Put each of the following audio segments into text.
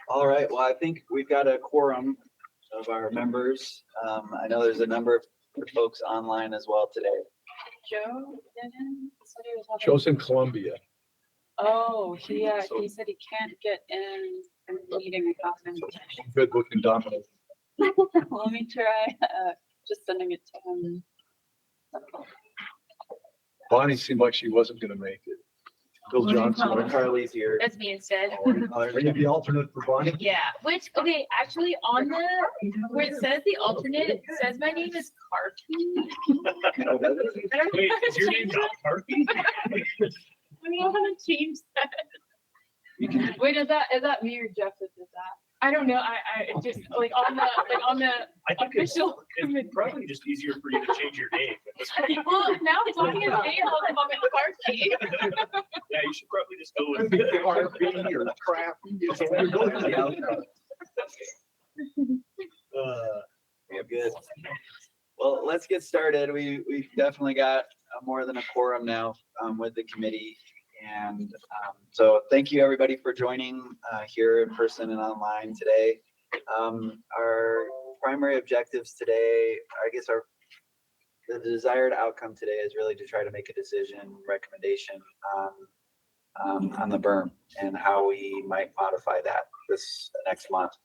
All right, well, I think we've got a quorum of our members. I know there's a number of folks online as well today. Joe didn't. Joe's in Columbia. Oh, he said he can't get in the meeting often. Good looking Dominic. Let me try just sending it to him. Bonnie seemed like she wasn't going to make it. Bill Johnson. Carly's here. That's me instead. Are you the alternate for Bonnie? Yeah, which, okay, actually on the, where it says the alternate, it says my name is Karki. I don't know. Wait, is your name not Karki? I don't want to change that. Wait, is that me or Jeff that did that? I don't know, I just, like on the I think official. it's probably just easier for you to change your name. Well, now I'm talking about name, I'm Karki. Yeah, you should probably just go with RB or crap. Yeah, good. Well, let's get started. We've definitely got more than a quorum now with the committee. And so thank you everybody for joining here in person and online today. Our primary objectives today, I guess the desired outcome today is really to try to make a decision, recommendation on the berm and how we might modify that this next month.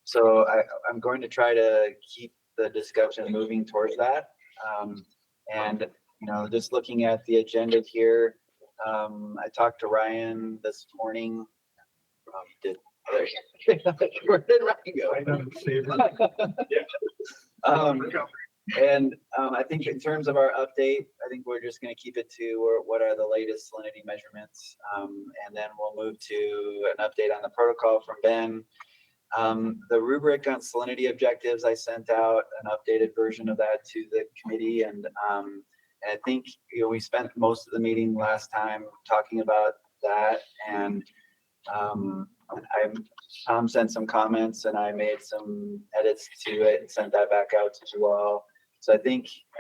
So I'm going to try to keep the discussion moving towards that. And just looking at the agenda here, I talked to Ryan this morning. Where did Ryan go? And I think in terms of our update, I think we're just going to keep it to what are the latest salinity measurements. And then we'll move to an update on the protocol from Ben. The rubric on salinity objectives, I sent out an updated version of that to the committee. And I think we spent most of the meeting last time talking about that. And Tom sent some comments and I made some edits to it and sent that back out to you all. So I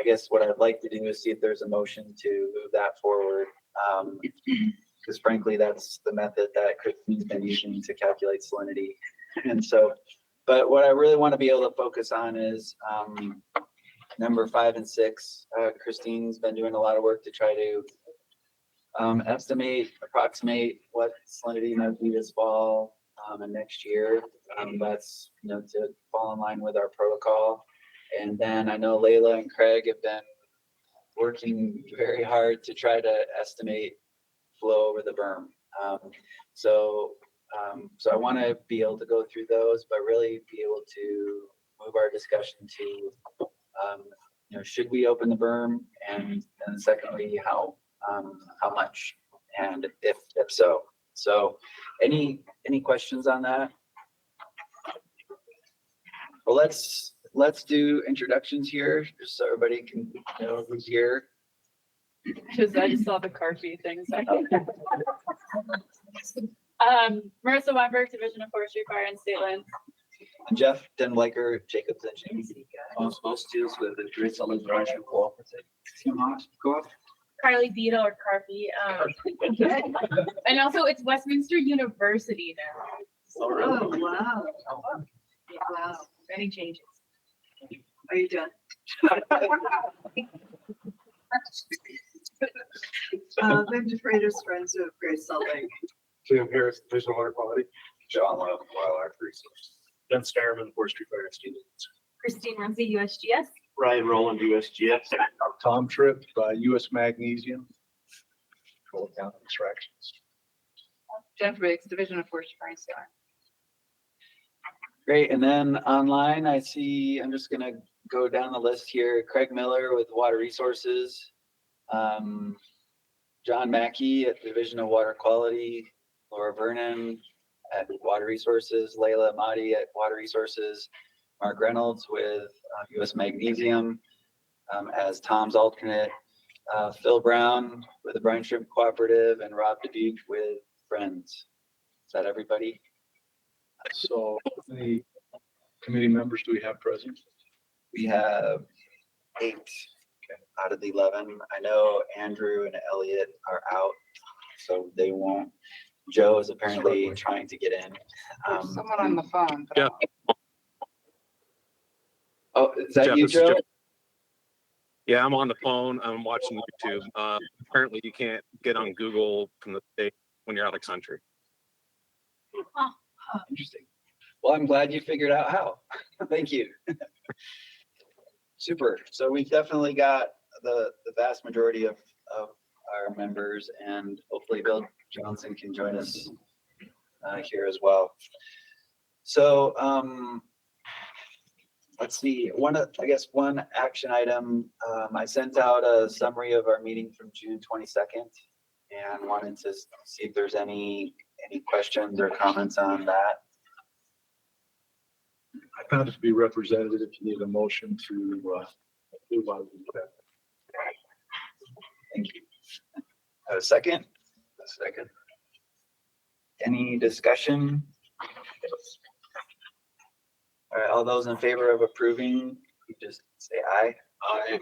guess what I'd like to do is see if there's a motion to move that forward. Because frankly, that's the method that Christine's been using to calculate salinity. And so, but what I really want to be able to focus on is number 5 and 6. Christine's been doing a lot of work to try to approximate what salinity might be this fall and next year. That's to fall in line with our protocol. And then I know Layla and Craig have been working very hard to try to estimate flow over the berm. So I want to be able to go through those, but really be able to move our discussion to should we open the berm, and secondly, how much, and if so. So any questions on that? Well, let's do introductions here, just so everybody can know who's here. I just saw the Karki thing. Marissa Weinberg, Division of Forestry, Fire, and State Lands. Jeff DenBleyker, Jacobs Engineering. Students with the Great Salt Branch Cooperative. Carly Beadle or Karki. And also it's Westminster University now. Oh, wow. Wow. Many changes. Are you done? Linda Freitas, Friends of Great Salt Lake. Sam Harris, Division of Water Quality. John Love, Wildlife Resources. Ben Stireman, Forestry Fire and Students. Christine Rumsey, USGS. Ryan Rowland, USGS. Tom Tripp, US Magnesium. Control account extractions. Jeff Riggs, Division of Forestry, Fire, and State Lands. Great, and then online I see, I'm just gonna go down the list here. Craig Miller with Water Resources. John Mackey at Division of Water Quality. Laura Vernon at Water Resources. Layla Ahmadi at Water Resources. Mark Reynolds with US Magnesium as Tom's alternate. Phil Brown with the Brine Shrimp Cooperative, and Rob Dubuque with Friends. Is that everybody? So how many committee members do we have present? We have 8 out of the 11. I know Andrew and Elliot are out, so they won't Joe is apparently trying to get in. There's someone on the phone. but I Jeff. don't- Oh, is that Jeff, you, this is Joe? Jeff. Yeah, I'm on the phone. I'm watching YouTube. Apparently you can't get on Google from the state when you're out of country. Interesting. Well, I'm glad you figured out how. Thank you. Super. So we've definitely got the vast majority of our members, and hopefully Bill Johnson can join us here as well. So let's see, I guess one action item, I sent out a summary of our meeting from June 22nd and wanted to see if there's any questions or comments on that. I found it to be representative if you need a motion to move on. Thank you. A second? A second. Any discussion? All right, all those in favor of approving, you just say aye. Aye.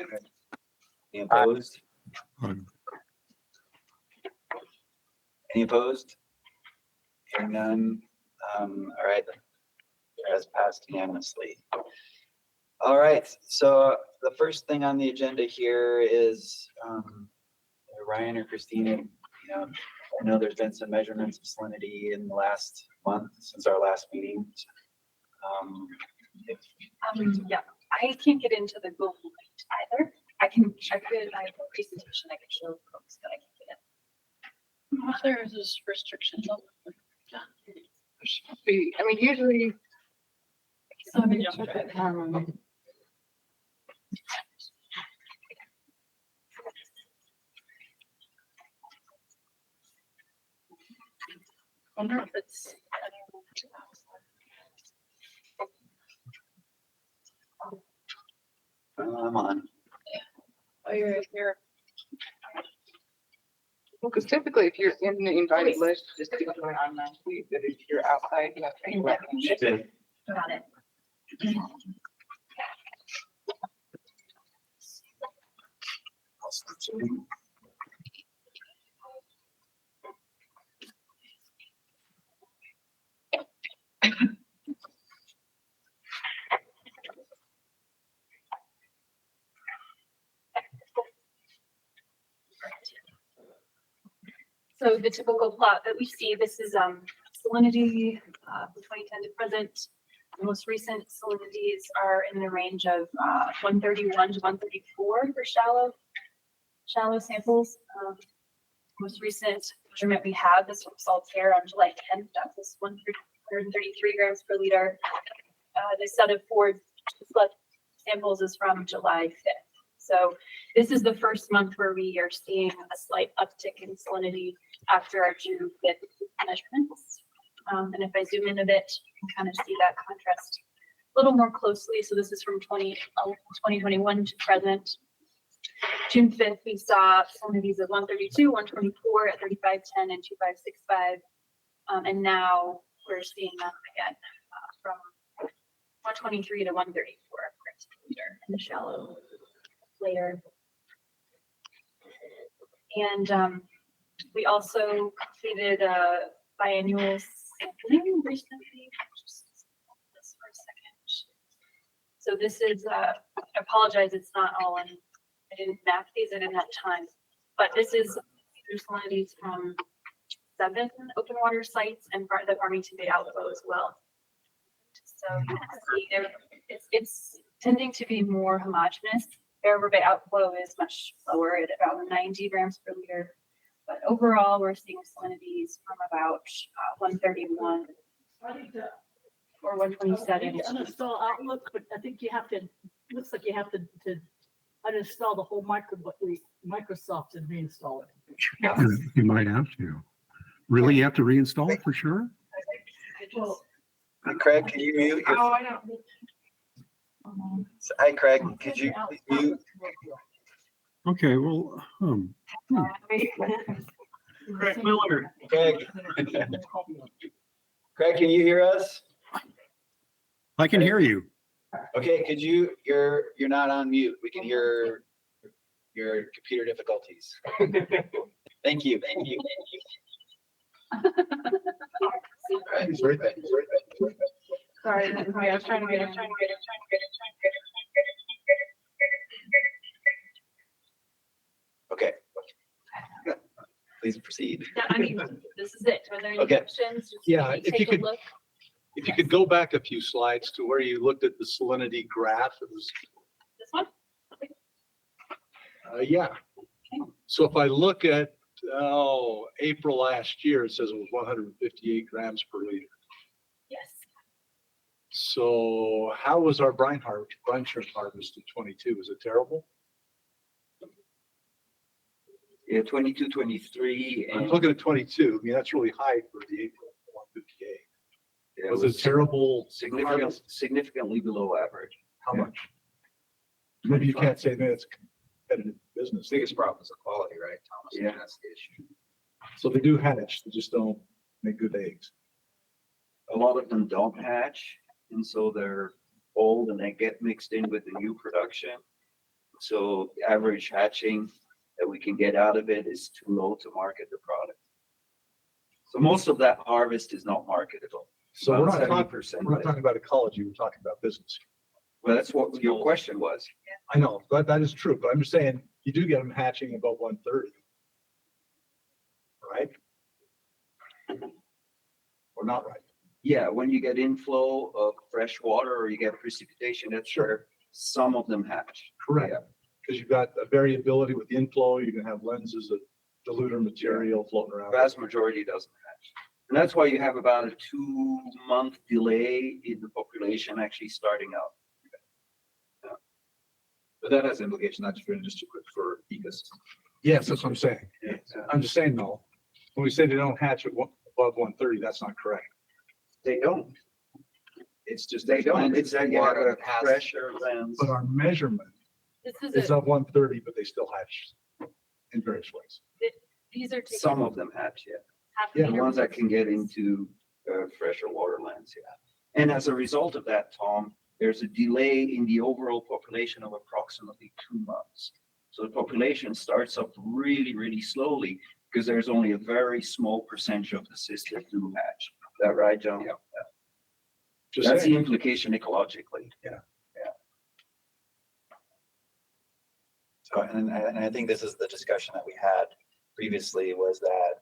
Any opposed? Any opposed? Hearing none. All right. Has passed unanimously. All right, so the first thing on the agenda here is Ryan or Christina, I know there's been some measurements of salinity in the last month since our last meeting. Yeah, I can't get into the Google Meet either. I have a presentation I can show folks that I can get in. Well, there's this restriction. I mean, usually. Wonder if it's. I'm on. Oh, you're here. Well, because typically if you're in the invited list, just keep going on that tweet, but if you're outside, you have to be recognized. Got it. So the typical plot that we see, this is salinity from 2010 to present. The most recent salinities are in the range of 131 to 134 for shallow samples. Most recent measurement we have is from Saltaire on July 10th. That was 133 grams per liter. The set of 4 flood samples is from July 5th. So this is the first month where we are seeing a slight uptick in salinity after our June 5th measurements. And if I zoom in a bit, you can kind of see that contrast a little more closely. So this is from 2021 to present. June 5th, we saw salinities of 132, 124 at 3510 and 2565. And now we're seeing them again from 123 to 134 grams per liter in the shallow layer. And we also completed a biannual sampling recently. Just this for a second. So this is, I apologize, it's not all in, I didn't map these, I didn't have time, but this is salinities from 7 open water sites and part of the Farmington Bay outflow as well. So you can see there, it's tending to be more homogeneous. Bear River Bay outflow is much lower at about 90 grams per liter. But overall, we're seeing salinities from about 131 or 127. Uninstall Outlook, but I think you have to, looks like you have to uninstall the whole Microsoft and reinstall it. You might have to. Really, you have to reinstall it for sure? Well, Hey, Craig, can you mute? Your... Oh, I don't. Hi, Craig, could you please mute? Okay, well, Craig Miller. Craig. Craig, can you hear us? I can hear you. Okay, could you, you're not on mute. We can hear your computer difficulties. Thank you. He's right there. Sorry, I was trying to get it. Okay. Please proceed. Yeah, I mean, this is it. Are there any Okay. questions? Just Yeah, maybe if you take a could- look. If you could go back a few slides to where you looked at the salinity graph, it was, This one? yeah. So if I look at, April last year, it says it was 158 grams per liter. Yes. So how was our brine shrimp harvest in 22? Was it terrible? Yeah, 22, 23, I'm and looking at 22. I mean, that's really high for the April 158. it Was it terrible? significantly below average. How much? Maybe you can't say that it's competitive business. Biggest problem is the quality, right, Thomas? Yeah. That's the issue. So they do hatch, they just don't make good eggs. A lot of them don't hatch, and so they're old and they get mixed in with the new production. So the average hatching that we can get out of it is too low to market the product. So most of that harvest is not marketable. So we're About not talking, 70%. we're not talking about ecology, we're talking about business. Well, that's what your question was. I know, but that is true, but I'm just saying, you do get them hatching above 130. Right? Or not right? Yeah, when you get inflow of fresh water or you get precipitation, that's where some of them hatch. Correct. Yeah. Because you've got a variability with the inflow, you can have lenses of diluter material floating around. Vast majority doesn't hatch. And that's why you have about a 2-month delay in the population actually starting out. But that has implications, not just for industry, but for ecosystem. Yes, that's what I'm saying. Yeah. I'm just saying, no, when we say they don't hatch at above 130, that's not correct. They don't. It's just. They don't. It's that you have water a that has. pressure lens. But our measurement This is is it. of 130, but they still hatch in various ways. These are taken Some of them hatch, yeah. half a Yeah, The meter ones that can get pieces. into fresher water lands, yeah. And as a result of that, Tom, there's a delay in the overall population of approximately 2 months. So the population starts up really, really slowly because there's only a very small percentage of the system that do hatch. Is that right, John? Yeah. Just That's the saying. implication ecologically. So, and I think this is the discussion that we had previously was that,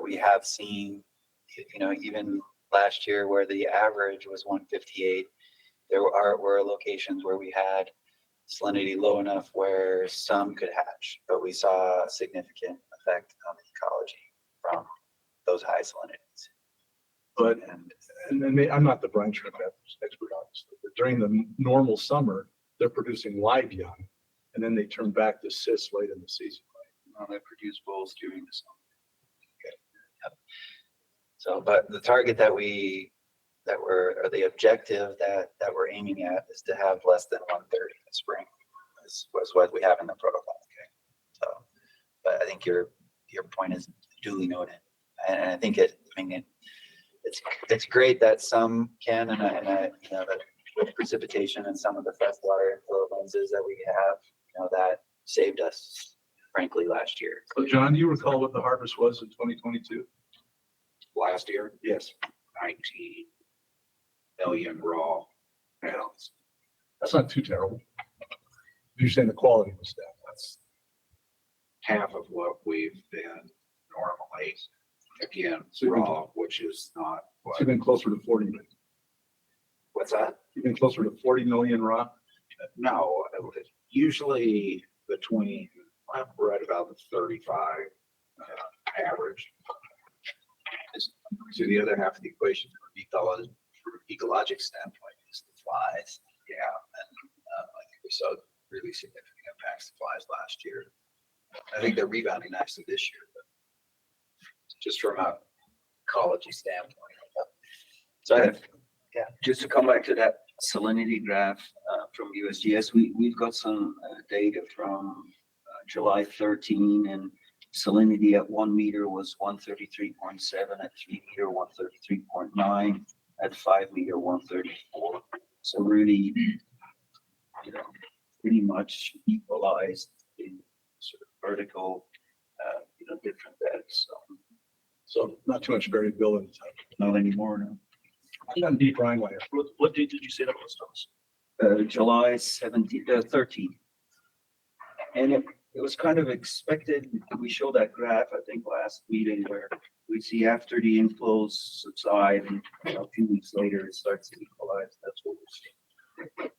we have seen, even last year where the average was 158, were locations where we had salinity low enough where some could hatch, but we saw a significant effect on the ecology from those high salinities. But, I'm not the brine shrimp expert, obviously, but during the normal summer, they're producing live young, and then they turn back to cysts late in the season. They produce both during the summer. So, but the target or the objective that we're aiming at is to have less than 130 in the spring. Was what we have in the protocol. Okay. So, but I think your point is duly noted, and I think it's great that some can, and that with precipitation and some of the freshwater inflow lenses that we have, that saved us, frankly, last year. So John, do you recall what the harvest was in 2022? Last year, Yes. 19 million raw pounds. That's not too terrible. You're saying the quality was down. That's half of what we've been normally. Again, So raw, which is not So you've been closer to 40 million. what's that? You've been closer to 40 million raw. No, usually between, we're at about the 35 average. So the other half of the equation from ecologic standpoint is the flies. Yeah, and I think we saw really significant impacts to flies last year. I think they're rebounding nicely this year, but just from a ecology standpoint. So Just to come back to that salinity graph from USGS, we've got some data from July 13, and salinity at 1 meter was 133.7, at 3 meter 133.9, at 5 meter 134. So really, pretty much equalized in sort of vertical, different beds. So So not too much variability. Not anymore, no. On deep brine layer. What date did you say that was, Thomas? July 13th. And it was kind of expected. We showed that graph, I think, last meeting where we see after the inflows subside and a few weeks later it starts to equalize. That's what we're seeing.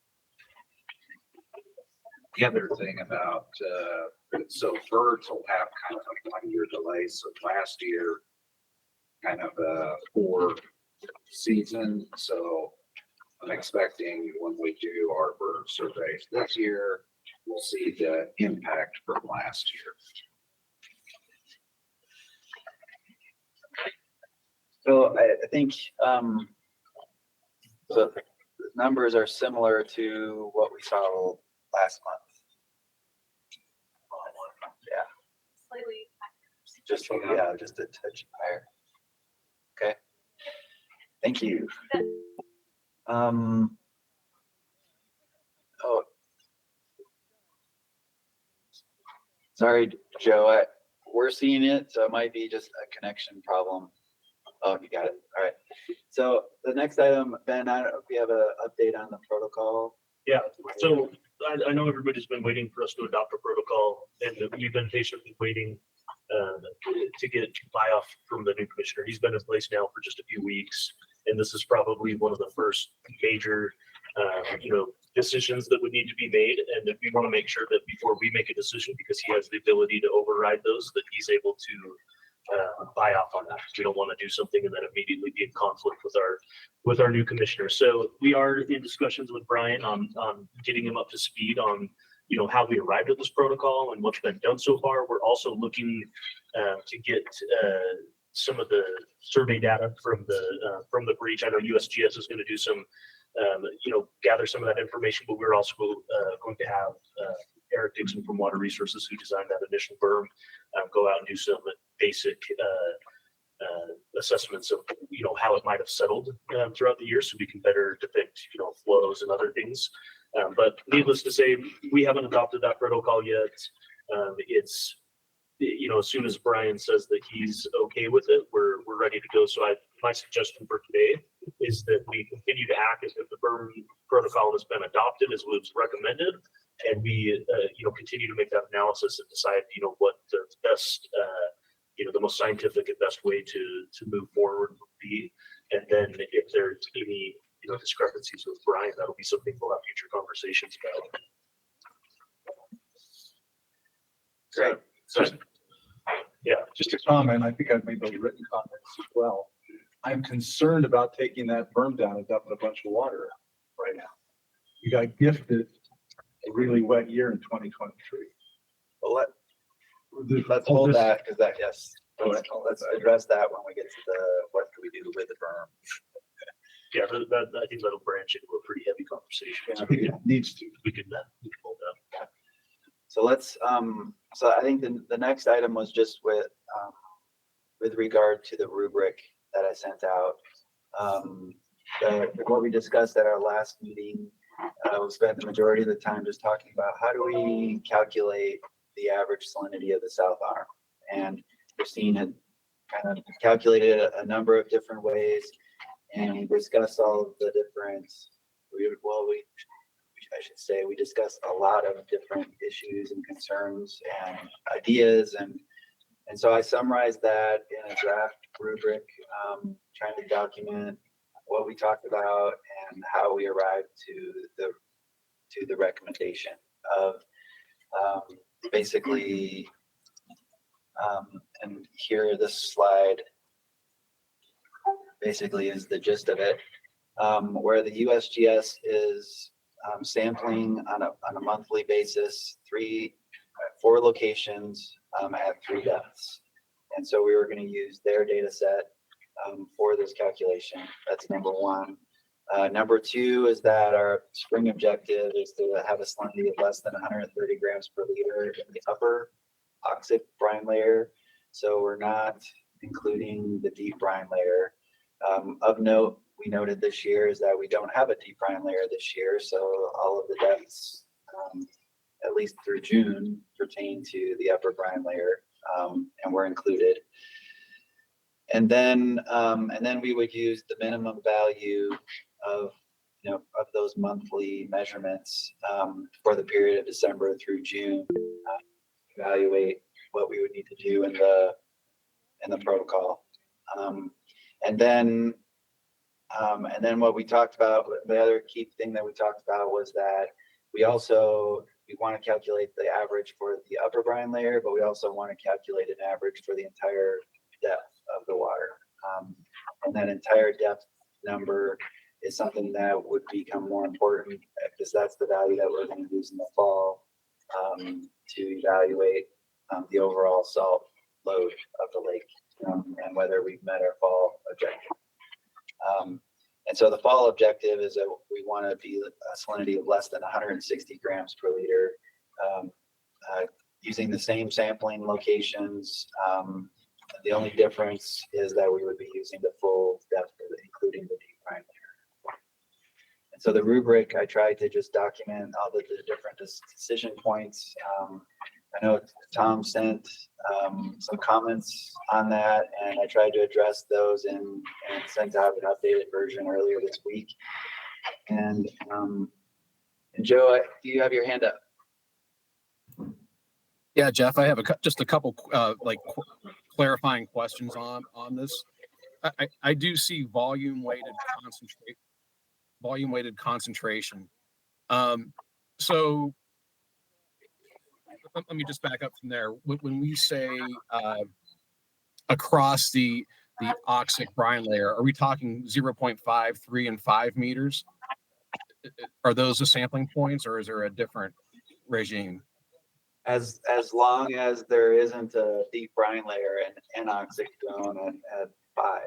The other thing about, so birds will have kind of a 1 year delay. So last year, kind of a poor season. So I'm expecting when we do our bird surveys this year, we'll see the impact from last year. So I think, so the numbers are similar to what we saw last month. Yeah, Slightly. just a touch higher. Okay. Thank you. Oh, sorry, Joe, we're seeing it, so it might be just a connection problem. Oh, you got it. All right. So the next item, Ben, I don't know if you have an update on the protocol. Yeah, so I know everybody's been waiting for us to adopt a protocol, and we've been patiently waiting to get buy-off from the new commissioner. He's been in place now for just a few weeks, and this is probably one of the first major, decisions that would need to be made. And that we want to make sure that before we make a decision, because he has the ability to override those, that he's able to buy off on that. We don't want to do something and then immediately be in conflict with our new commissioner. So we are in discussions with Brian on getting him up to speed on how we arrived at this protocol and what's been done so far. We're also looking to get some of the survey data from the breach. I know USGS is going to do some gather some of that information, but we're also going to have Eric Dixon from Water Resources, who designed that initial berm, go out and do some basic assessments of how it might have settled throughout the year, so we can better depict flows and other things. But needless to say, we haven't adopted that protocol yet. It's as soon as Brian says that he's okay with it, we're ready to go. So my suggestion for today is that we continue to act as if the berm protocol has been adopted as was recommended, and we continue to make that analysis and decide what the best the most scientific and best way to move forward would be. And then if there's any discrepancies with Brian, that'll be something we'll have future conversations about. Great. So yeah, Just a comment, I think I've made those written comments as well. I'm concerned about taking that berm down and dumping a bunch of water right now. You got gifted a really wet year in 2023. Well, let's hold that, because yes, let's address that when we get to the what do we do with the berm. yeah, I think that'll branch into a pretty heavy conversation. I think it needs to. We can hold that. So let's, so I think the next item was just with regard to the rubric that I sent out. What we discussed at our last meeting, we spent the majority of the time just talking about how do we calculate the average salinity of the South Arm. And Christine had kind of calculated a number of different ways, and we discussed all of the different, I should say, we discussed a lot of different issues and concerns and ideas. And so I summarized that in a draft rubric, trying to document what we talked about and how we arrived to the recommendation of basically, and here this slide basically is the gist of it, where the USGS is sampling on a monthly basis, 4 locations at 3 depths. And so we were going to use their data set for this calculation. That's number one. Number 2 is that our spring objective is to have a salinity of less than 130 grams per liter in the upper oxic brine layer. So we're not including the deep brine layer. Of note, we noted this year is that we don't have a deep brine layer this year. So all of the depths, at least through June, pertain to the upper brine layer, and we're included. And then we would use the minimum value of, of those monthly measurements, for the period of December through June, evaluate what we would need to do in the protocol. And then what we talked about, the other key thing that we talked about was that we want to calculate the average for the upper brine layer, but we also want to calculate an average for the entire depth of the water. And that entire depth number is something that would become more important because that's the value that we're going to use in the fall, to evaluate the overall salt load of the lake, and whether we've met our fall objective. And so the fall objective is that we want to be a salinity of less than 160 grams per liter, using the same sampling locations. The only difference is that we would be using the full depth, including the deep brine layer. And so the rubric, I tried to just document all the different decision points. I know Tom sent some comments on that, and I tried to address those and sent out an updated version earlier this week. And Joe, do you have your hand up? Yeah, Jeff, I have just a couple clarifying questions on this. I do see volume weighted concentration. So let me just back up from there. When we say across the oxic brine layer, are we talking 0.5, 3, and 5 meters? Are those the sampling points, or is there a different regime? As long as there isn't a deep brine layer and anoxic zone at 5,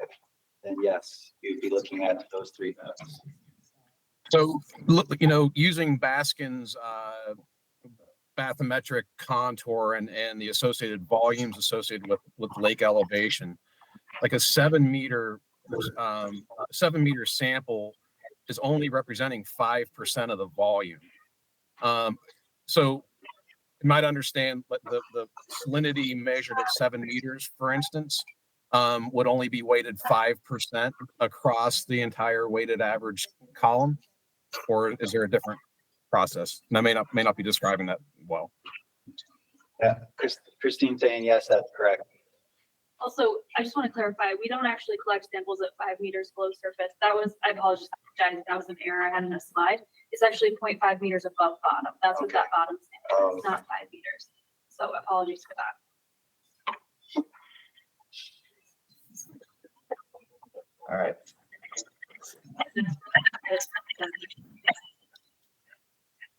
then yes, you'd be looking at those 3 nodes. So, using Baskin's bathymetric contour and the associated volumes associated with lake elevation, like a 7 meter sample is only representing 5% of the volume. So you might understand the salinity measured at 7 meters, for instance, would only be weighted 5% across the entire weighted average column, or is there a different process? And I may not be describing that well. Yeah, Christine saying yes, that's correct. Also, I just want to clarify, we don't actually collect samples at 5 meters below surface. I apologize, that was an error I had in the slide. It's actually 0.5 meters above bottom. That's what that bottom sample is, not 5 meters. So apologies for that. All right.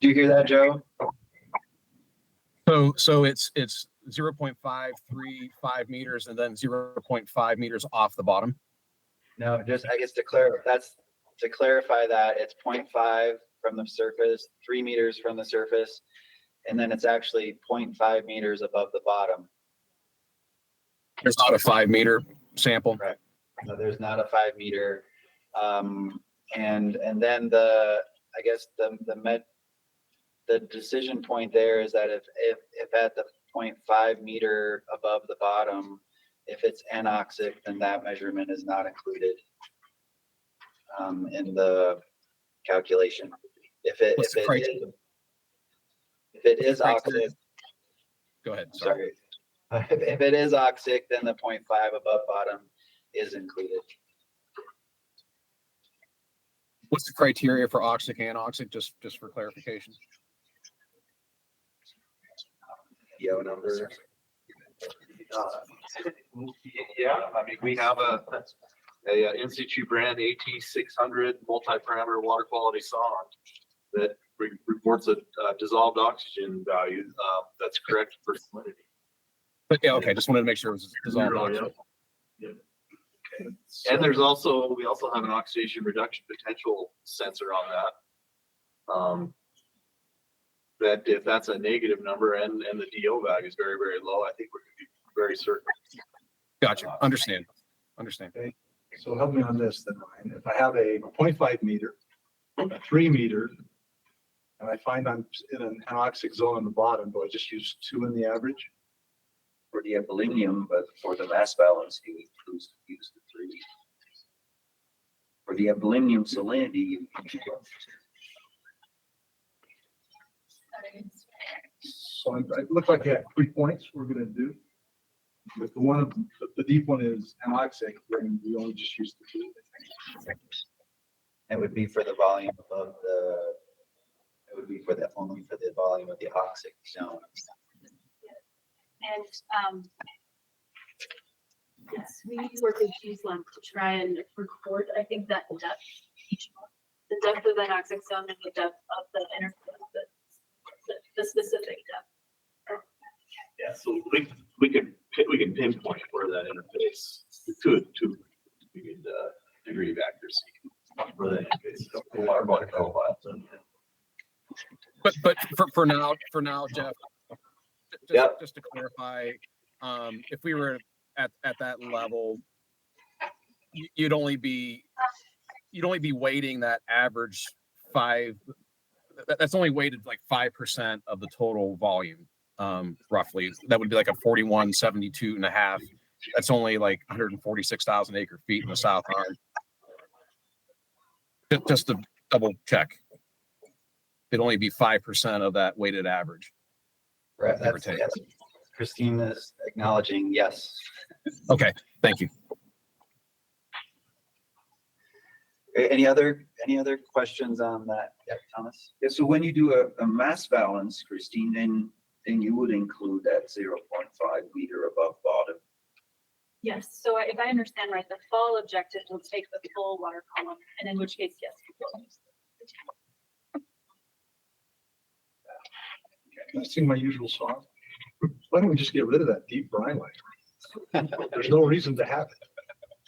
Do you hear that, Joe? So it's 0.535 meters and then 0.5 meters off the bottom. No, just I guess to clarify that it's 0.5 from the surface, 3 meters from the surface, and then it's actually 0.5 meters above the bottom. There's not a 5 meter sample. Correct. No, there's not a 5 meter. And then the decision point there is that if at the 0.5 meter above the bottom, if it's anoxic, then that measurement is not included in the calculation. If it is oxic, go ahead. Sorry. If it is oxic, then the 0.5 above bottom is included. What's the criteria for oxic and anoxic, just for clarification? PO number. Yeah, I mean, we have a in situ brand AT600 multi-parameter water quality sonde that reports a dissolved oxygen value that's correct for salinity. But yeah, okay, just wanted to make sure it was dissolved oxygen. Yeah. Okay. And we also have an oxidation reduction potential sensor on that. That if that's a negative number and the DO value is very, very low, I think we're going to be very certain. Gotcha. Understand. Okay. So help me on this then, Ryan. If I have a 0.5 meter, a 3 meter, and I find I'm in an anoxic zone on the bottom, do I just use 2 in the average? for the aluminum, but for the mass balance, you use the 3. For the aluminum salinity, you So it looked like you had 3 points we're gonna do. But the deep one is anoxic, and we only just used the 2. It would be for the volume of the, it would be for the, only for the volume of the oxic zone. And, yes, we work with G-Slump to try and record, I think, that depth each month. The depth of the anoxic zone and the depth of the interface, the specific depth. Yeah, so we can pinpoint where that interface to degree of accuracy. For that interface, water body profile. But for now, Jeff, Yep. just to clarify, if we were at that level, you'd only be weighting that average 5. That's only weighted like 5% of the total volume, roughly. That would be like a 4172.5. That's only like 146,000 acre feet in the South Arm. Just to double check. It'd only be 5% of that weighted average. Right. Give or take. Yes. Christine is acknowledging yes. Okay, thank you. Any other questions on that? Yeah, Thomas? Yeah, so when you do a mass balance, Christine, then you would include that 0.5 meter above bottom. Yes, so if I understand right, the fall objective will take the full water column, and in which case, yes. We will use the I sing my usual song. Why don't we just get rid of that deep brine layer? There's no reason to have it.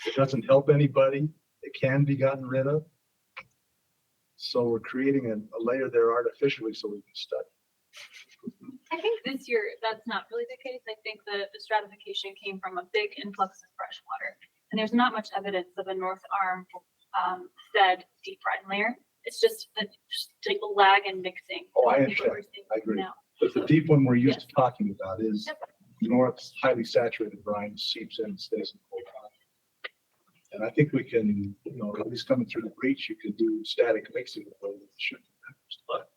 It doesn't help anybody. It can be gotten rid of. So we're creating a layer there artificially so we can study. I think this year, that's not really the case. I think the stratification came from a big influx of fresh water. And there's not much evidence of a North Arm fed deep brine layer. It's just like a lag in mixing. Oh, I think what understand. we're seeing I agree. now. But the deep one we're used to Yes. talking about is North's highly saturated brine seeps in and stays in cold water. And I think we can, at least coming through the breach, you can do static mixing with the sugar. But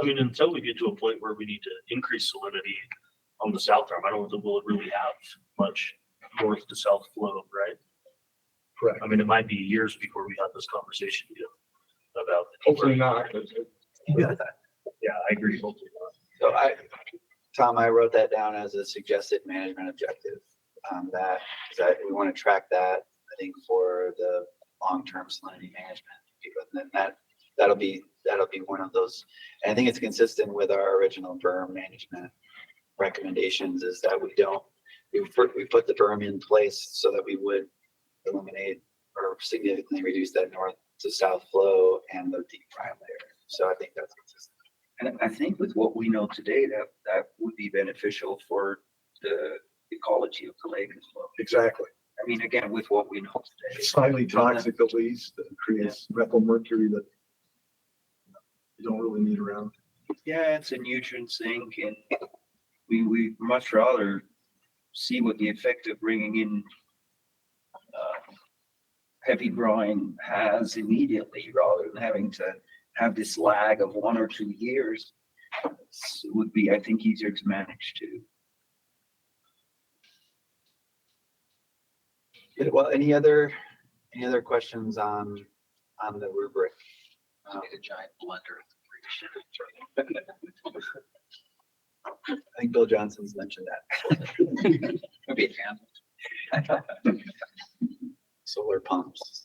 I mean, until we get to a point where we need to increase salinity on the south arm, I don't think we'll really have much north to south flow, right? Correct. I mean, it might be years before we have this conversation again about. Hopefully not. But Yeah, I agree. Hopefully not. So Tom, I wrote that down as a suggested management objective. That we want to track that, I think, for the long-term salinity management. And then that'll be one of those. And I think it's consistent with our original berm management recommendations is that we put the berm in place so that we would eliminate or significantly reduce that north to south flow and the deep brine layer. So I think that's consistent. And I think with what we know today, that would be beneficial for the ecology of the lake as well. exactly. I mean, again, with what we know today. It's highly toxic at least. It creates methylmercury that you don't really need around. Yeah, it's a nutrient sink, and we much rather see what the effect of bringing in heavy brine has immediately, rather than having to have this lag of 1 or 2 years. Would be, I think, easier to manage too. Well, any other questions on the rubric? Need a giant blender. I think Bill Johnson's mentioned that. Would be a fan. Solar pumps.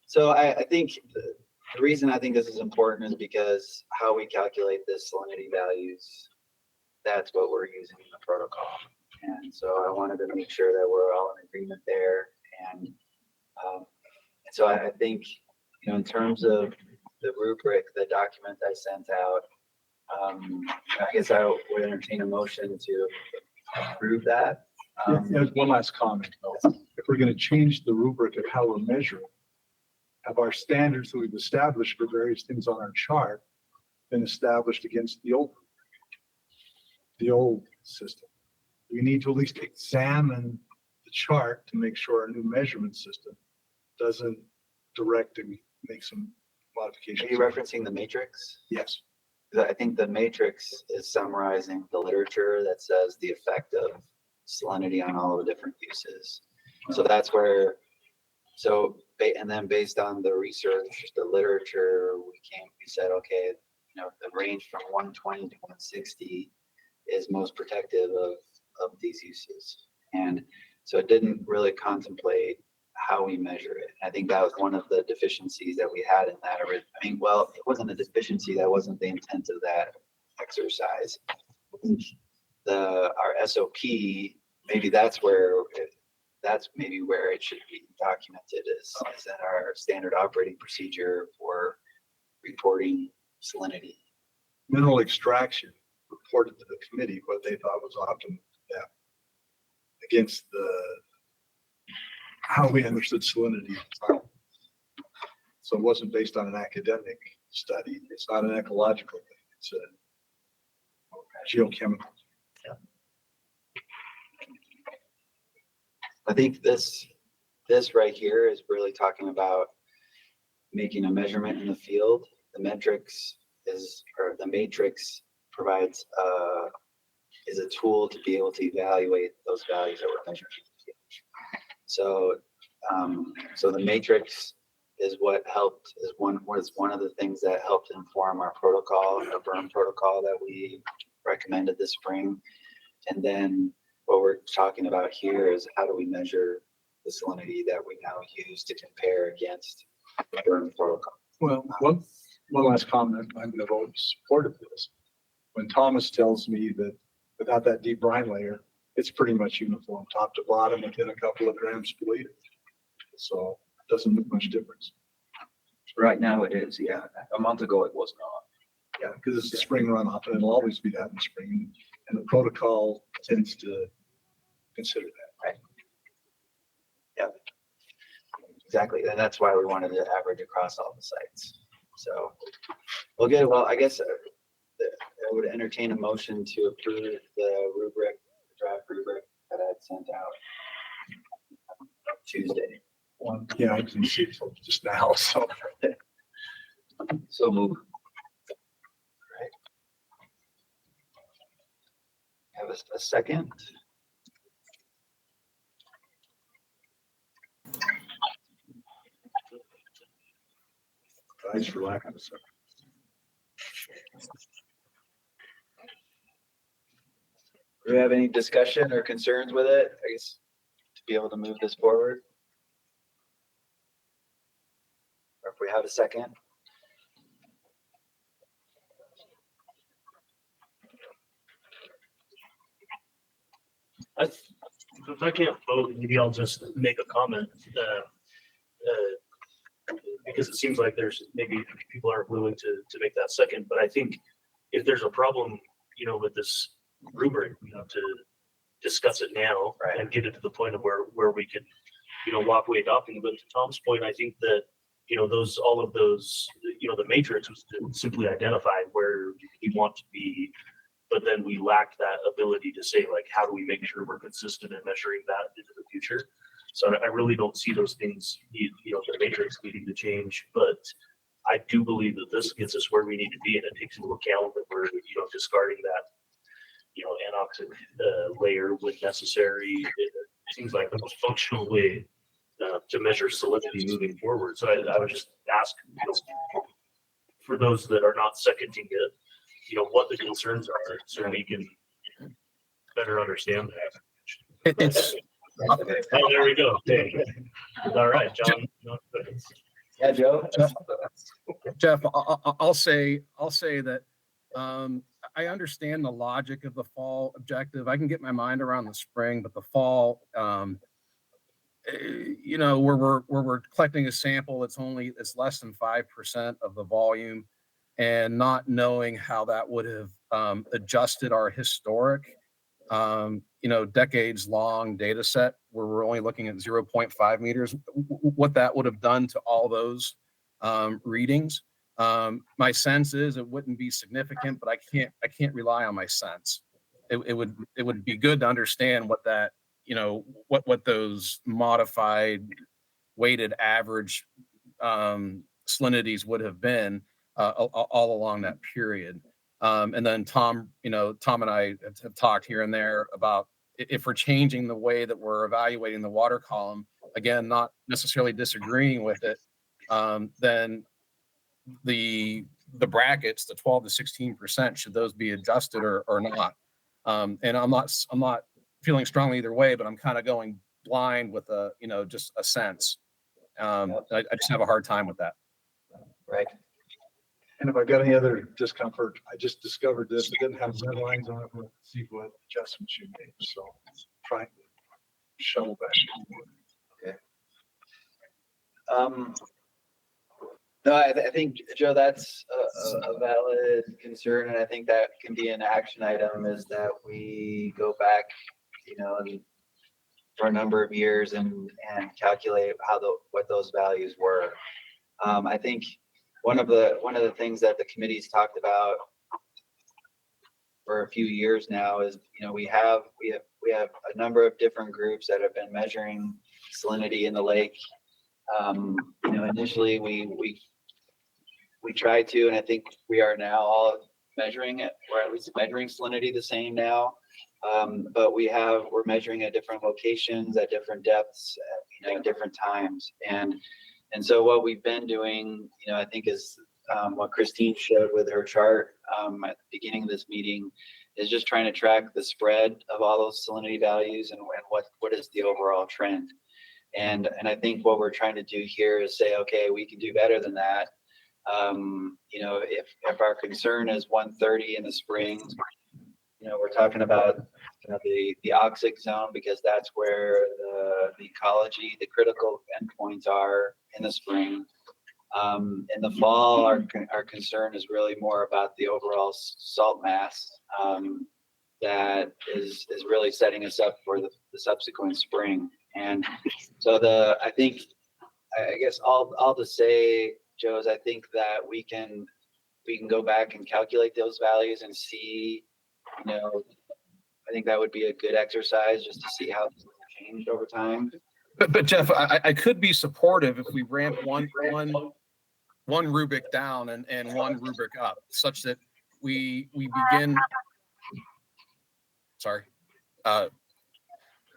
So I think the reason I think this is important is because how we calculate this salinity values, that's what we're using in the protocol. And so I wanted to make sure that we're all in agreement there. And so I think, in terms of the rubric, the document I sent out, I guess I would entertain a motion to approve that. There's one last comment though. If we're going to change the rubric of how we're measuring, have our standards that we've established for various things on our chart been established against the old system? we need to at least examine the chart to make sure our new measurement system doesn't direct and make some Are modifications. you referencing the matrix? Yes. I think the matrix is summarizing the literature that says the effect of salinity on all the different uses. So that's where, and then based on the research, the literature, we said, okay, the range from 120 to 160 is most protective of these uses. And so it didn't really contemplate how we measure it. I think that was one of the deficiencies that we had in that. Well, it wasn't a deficiency. That wasn't the intent of that exercise. Our SOP, maybe that's maybe where it should be documented is in our standard operating procedure for reporting salinity. Mineral extraction reported to the committee what they thought was optimal. Yeah. Against how we understood salinity. So it wasn't based on an academic study. It's not an ecological thing. It's a geochemical. I think this right here is really talking about making a measurement in the field. The matrix provides is a tool to be able to evaluate those values that we're measuring. So the matrix is what was one of the things that helped inform our protocol, our Berm protocol that we recommended this spring. And then what we're talking about here is how do we measure the salinity that we now use to compare against the Berm protocol. Well, one last comment. I'm going to vote in support of this. When Thomas tells me that without that deep brine layer, it's pretty much uniform top to bottom within a couple of grams per liter. So it doesn't make much difference. Right now it is, yeah. A month ago it was not. Yeah, because it's the spring runoff and it'll always be that in the spring. And the protocol tends to consider that. Right. Yeah. Exactly. And that's why we wanted to average across all the sites. So, okay, well, I guess I would entertain a motion to approve the rubric, the draft rubric that I had sent out Tuesday. Yeah, I can see it just now. So move. Right. Have a second. Thanks for lack of a second. Do we have any discussion or concerns with it? I guess to be able to move this forward. Or if we have a second. If I can't vote, maybe I'll just make a comment. Because it seems like there's maybe people aren't willing to make that second, but I think if there's a problem, with this rubric, to discuss it now and get it to the point of where we can, walk away adopting. But to Tom's point, I think that, all of those, the matrix was to simply identify where we want to be, but then we lacked that ability to say, like, how do we make sure we're consistent in measuring that into the future? So I really don't see those things, the matrix needing to change, but I do believe that this gets us where we need to be, and it takes into account that we're, discarding that, anoxic layer when necessary. It seems like the most functional way to measure salinity moving forward. So I would just ask, for those that are not seconding it, what the concerns are, so we can better understand that. It's Oh, there we go. Okay. All right, John. Yeah, Joe. Jeff, I'll say that I understand the logic of the fall objective. I can get my mind around the spring, but the fall, where we're collecting a sample, it's less than 5% of the volume, and not knowing how that would have adjusted our historic, decades long data set where we're only looking at 0.5 meters, what that would have done to all those readings. My sense is it wouldn't be significant, but I can't rely on my sense. it would be good to understand what that, what those modified weighted average salinities would have been all along that period. And then Tom and I have talked here and there about if we're changing the way that we're evaluating the water column, again, not necessarily disagreeing with it, then the brackets, the 12 to 16%, should those be adjusted or not? And I'm not feeling strongly either way, but I'm kind of going blind with just a sense. I just have a hard time with that. Right. And if I got any other discomfort, I just discovered this. It didn't have red lines on it. We'll see what adjustments you made. So trying to shovel back. Okay. No, I think, Joe, that's a valid concern, and I think that can be an action item, is that we go back, for a number of years and calculate what those values were. I think one of the things that the committee's talked about for a few years now is, we have a number of different groups that have been measuring salinity in the lake. Initially we tried to, and I think we are now all measuring it, or at least measuring salinity the same now. But we're measuring at different locations, at different depths, at different times. And so what we've been doing, I think is what Christine showed with her chart at the beginning of this meeting, is just trying to track the spread of all those salinity values and what is the overall trend. And I think what we're trying to do here is say, okay, we can do better than that. If our concern is 130 in the spring, we're talking about the oxic zone, because that's where the ecology, the critical endpoints are in the spring. In the fall, our concern is really more about the overall salt mass that is really setting us up for the subsequent spring. And so I guess all to say, Joe, is I think that we can go back and calculate those values and see, I think that would be a good exercise just to see how things have changed over time. But Jeff, I could be supportive if we ramp one rubric down and one rubric up, such that we begin. Sorry.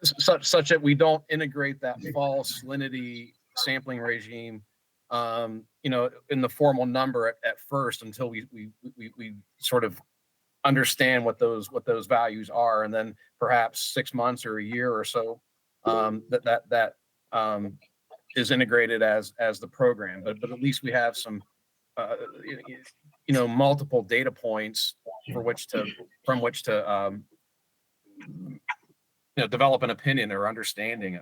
Such that we don't integrate that fall salinity sampling regime, in the formal number at first, until we sort of understand what those values are, and then perhaps 6 months or a year or so that is integrated as the program. But at least we have some multiple data points from which to develop an opinion or understanding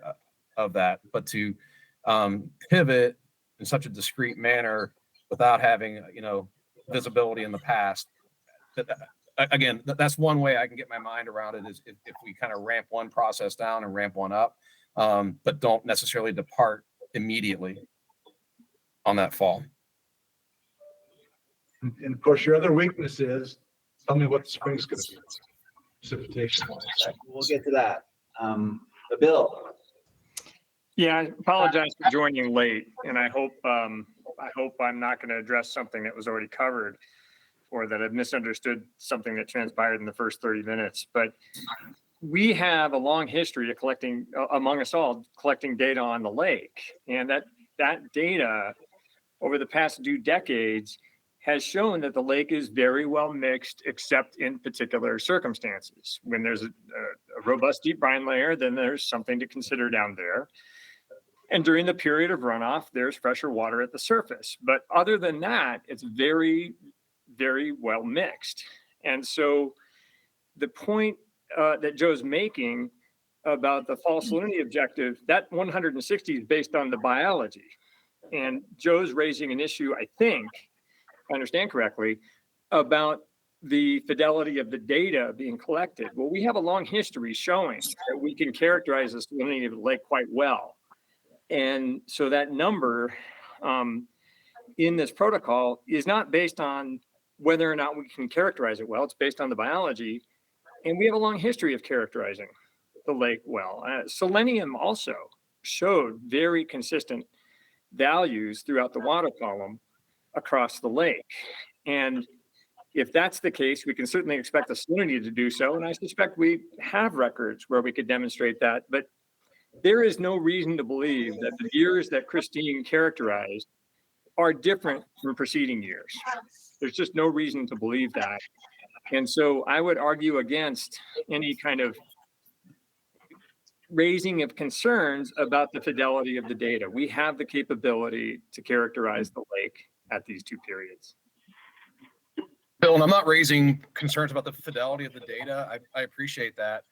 of that. But to pivot in such a discrete manner without having visibility in the past, again, that's one way I can get my mind around it, is if we kind of ramp one process down and ramp one up, but don't necessarily depart immediately on that fall. And of course, your other weakness is, tell me what the spring's going to be, precipitation wise. We'll get to that. But Bill. Yeah, I apologize for joining late, and I hope I'm not going to address something that was already covered, or that I've misunderstood something that transpired in the first 30 minutes. But we have a long history of collecting, among us all, collecting data on the lake, and that data over the past 2 decades has shown that the lake is very well mixed, except in particular circumstances. When there's a robust deep brine layer, then there's something to consider down there. And during the period of runoff, there's fresher water at the surface. But other than that, it's very, very well mixed. And so the point that Joe's making about the fall salinity objective, that 160 is based on the biology. And Joe's raising an issue, I think, if I understand correctly, about the fidelity of the data being collected. Well, we have a long history showing that we can characterize the salinity of the lake quite well. And so that number in this protocol is not based on whether or not we can characterize it well. It's based on the biology. And we have a long history of characterizing the lake well. Selenium also showed very consistent values throughout the water column across the lake. And if that's the case, we can certainly expect the salinity to do so. And I suspect we have records where we could demonstrate that. But there is no reason to believe that the years that Christine characterized are different from preceding years. There's just no reason to believe that. And so I would argue against any kind of raising of concerns about the fidelity of the data. We have the capability to characterize the lake at these two periods. Bill, and I'm not raising concerns about the fidelity of the data. I appreciate that.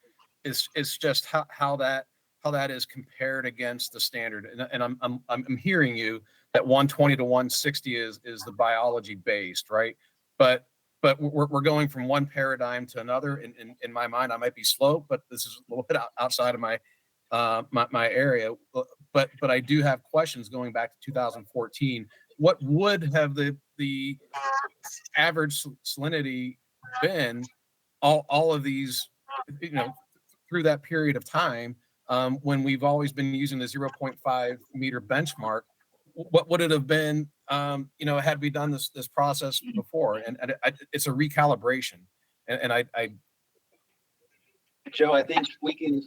It's just how that is compared against the standard. And I'm hearing you that 120 to 160 is the biology based, right? But we're going from one paradigm to another. In my mind, I might be slow, but this is a little bit outside of my my area. But I do have questions going back to 2014. What would have the average salinity been all of these, through that period of time, when we've always been using the 0.5 meter benchmark? What would it have been, had we done this process before? And it's a recalibration. And I Joe, I think we can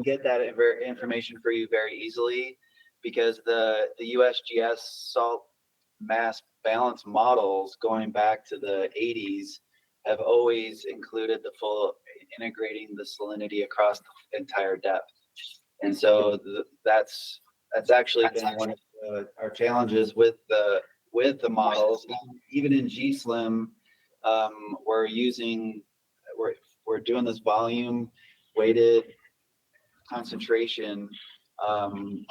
get that information for you very easily, because the USGS salt mass balance models going back to the 80s have always included the full integrating the salinity across the entire depth. And so that's actually been one of our challenges with the models. Even in GSLIM, we're doing this volume weighted concentration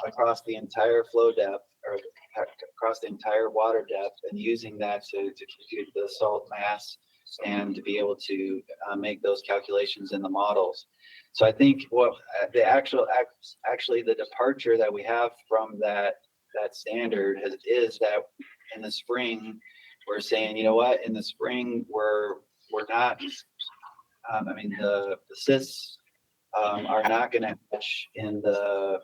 across the entire flow depth, or across the entire water depth, and using that to compute the salt mass and to be able to make those calculations in the models. So I think what the actually the departure that we have from that standard is that in the spring we're saying, in the spring we're not. The cysts are not going to match in the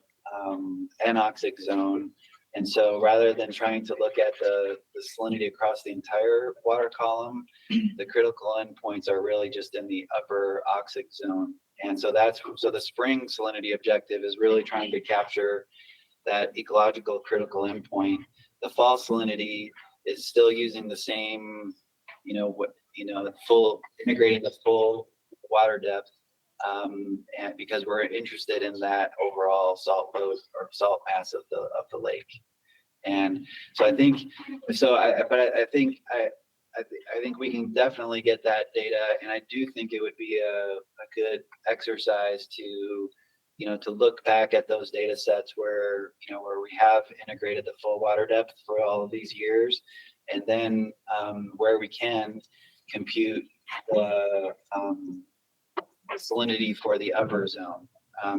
anoxic zone. And so rather than trying to look at the salinity across the entire water column, the critical endpoints are really just in the upper oxic zone. And so the spring salinity objective is really trying to capture that ecological critical endpoint. The fall salinity is still using the same, integrating the full water depth, and because we're interested in that overall salt load or salt mass of the lake. And so I think we can definitely get that data, and I do think it would be a good exercise to look back at those data sets where we have integrated the full water depth for all of these years, and then where we can compute the salinity for the upper zone,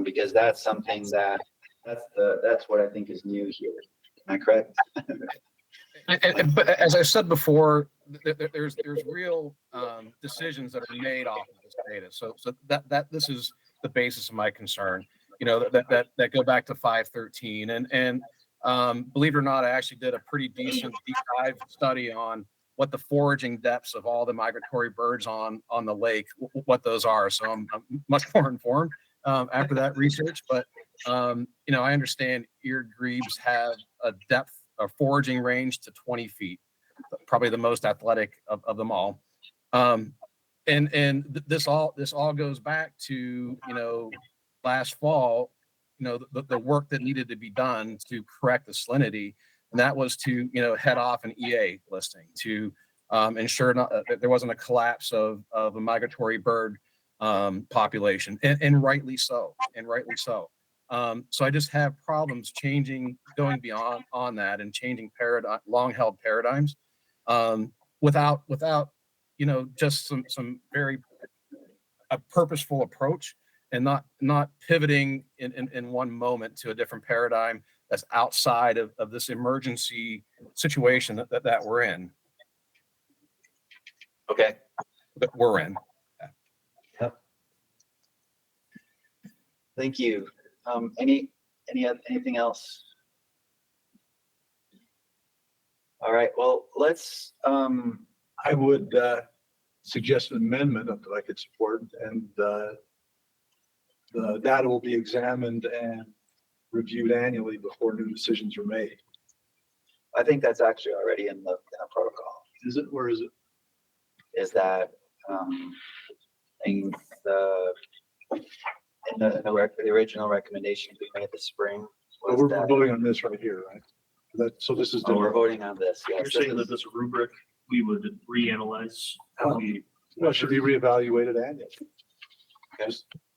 because that's something that's what I think is new here. Am I correct? But as I said before, there's real decisions that are made off of this data. So that this is the basis of my concern. That go back to 513, and believe it or not, I actually did a pretty decent deep dive study on what the foraging depths of all the migratory birds on the lake, what those are. So I'm much more informed after that research. But I understand ear grebes have a depth of foraging range to 20 feet, probably the most athletic of them all. And this all goes back to last fall, the work that needed to be done to correct the salinity. And that was to, head off an EA listing to ensure that there wasn't a collapse of a migratory bird population, and rightly so. So I just have problems going beyond on that and changing long-held paradigms without just some very purposeful approach, and not pivoting in one moment to a different paradigm that's outside of this emergency situation that we're in. Okay. That we're in. Thank you. Anything else? All right, well, let's, I would suggest an amendment that I could support, and the data will be examined and reviewed annually before new decisions are made. I think that's actually already in the protocol. Is it, or is it? Is that, in the original recommendation we made this spring. Well, we're voting on this right here, right? So this is. Oh, we're voting on this, You're yes. saying that this rubric, we would reanalyze how we. Well, it should be reevaluated annually.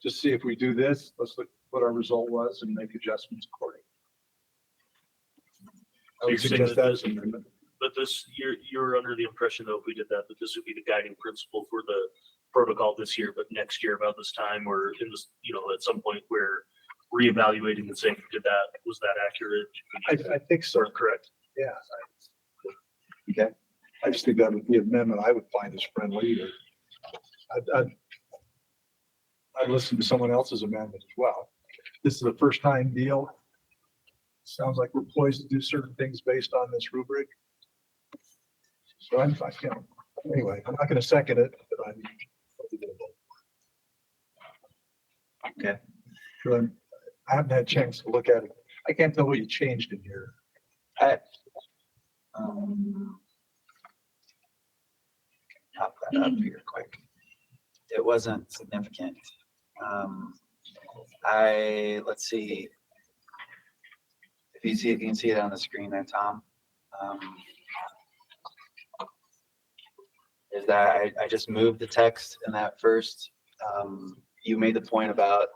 Just see if we do this, let's look what our result was and make adjustments accordingly. I would You're saying suggest that that this- as an amendment. But this, you're under the impression though, if we did that, that this would be the guiding principle for the protocol this year, but next year about this time or in this, at some point we're reevaluating and saying, was that accurate? I think so. Or correct? Yeah. Okay. I just think that would be an amendment I would find as friendly. I'd listen to someone else's amendment as well. This is a first time deal. Sounds like we're poised to do certain things based on this rubric. So anyway, I'm not going to second it, but I'm. Okay. I haven't had a chance to look at it. I can't tell what you changed in here. Pop that up here quick. It wasn't significant. Let's see. If you can see it on the screen there, Tom. Is that I just moved the text in that first, you made the point about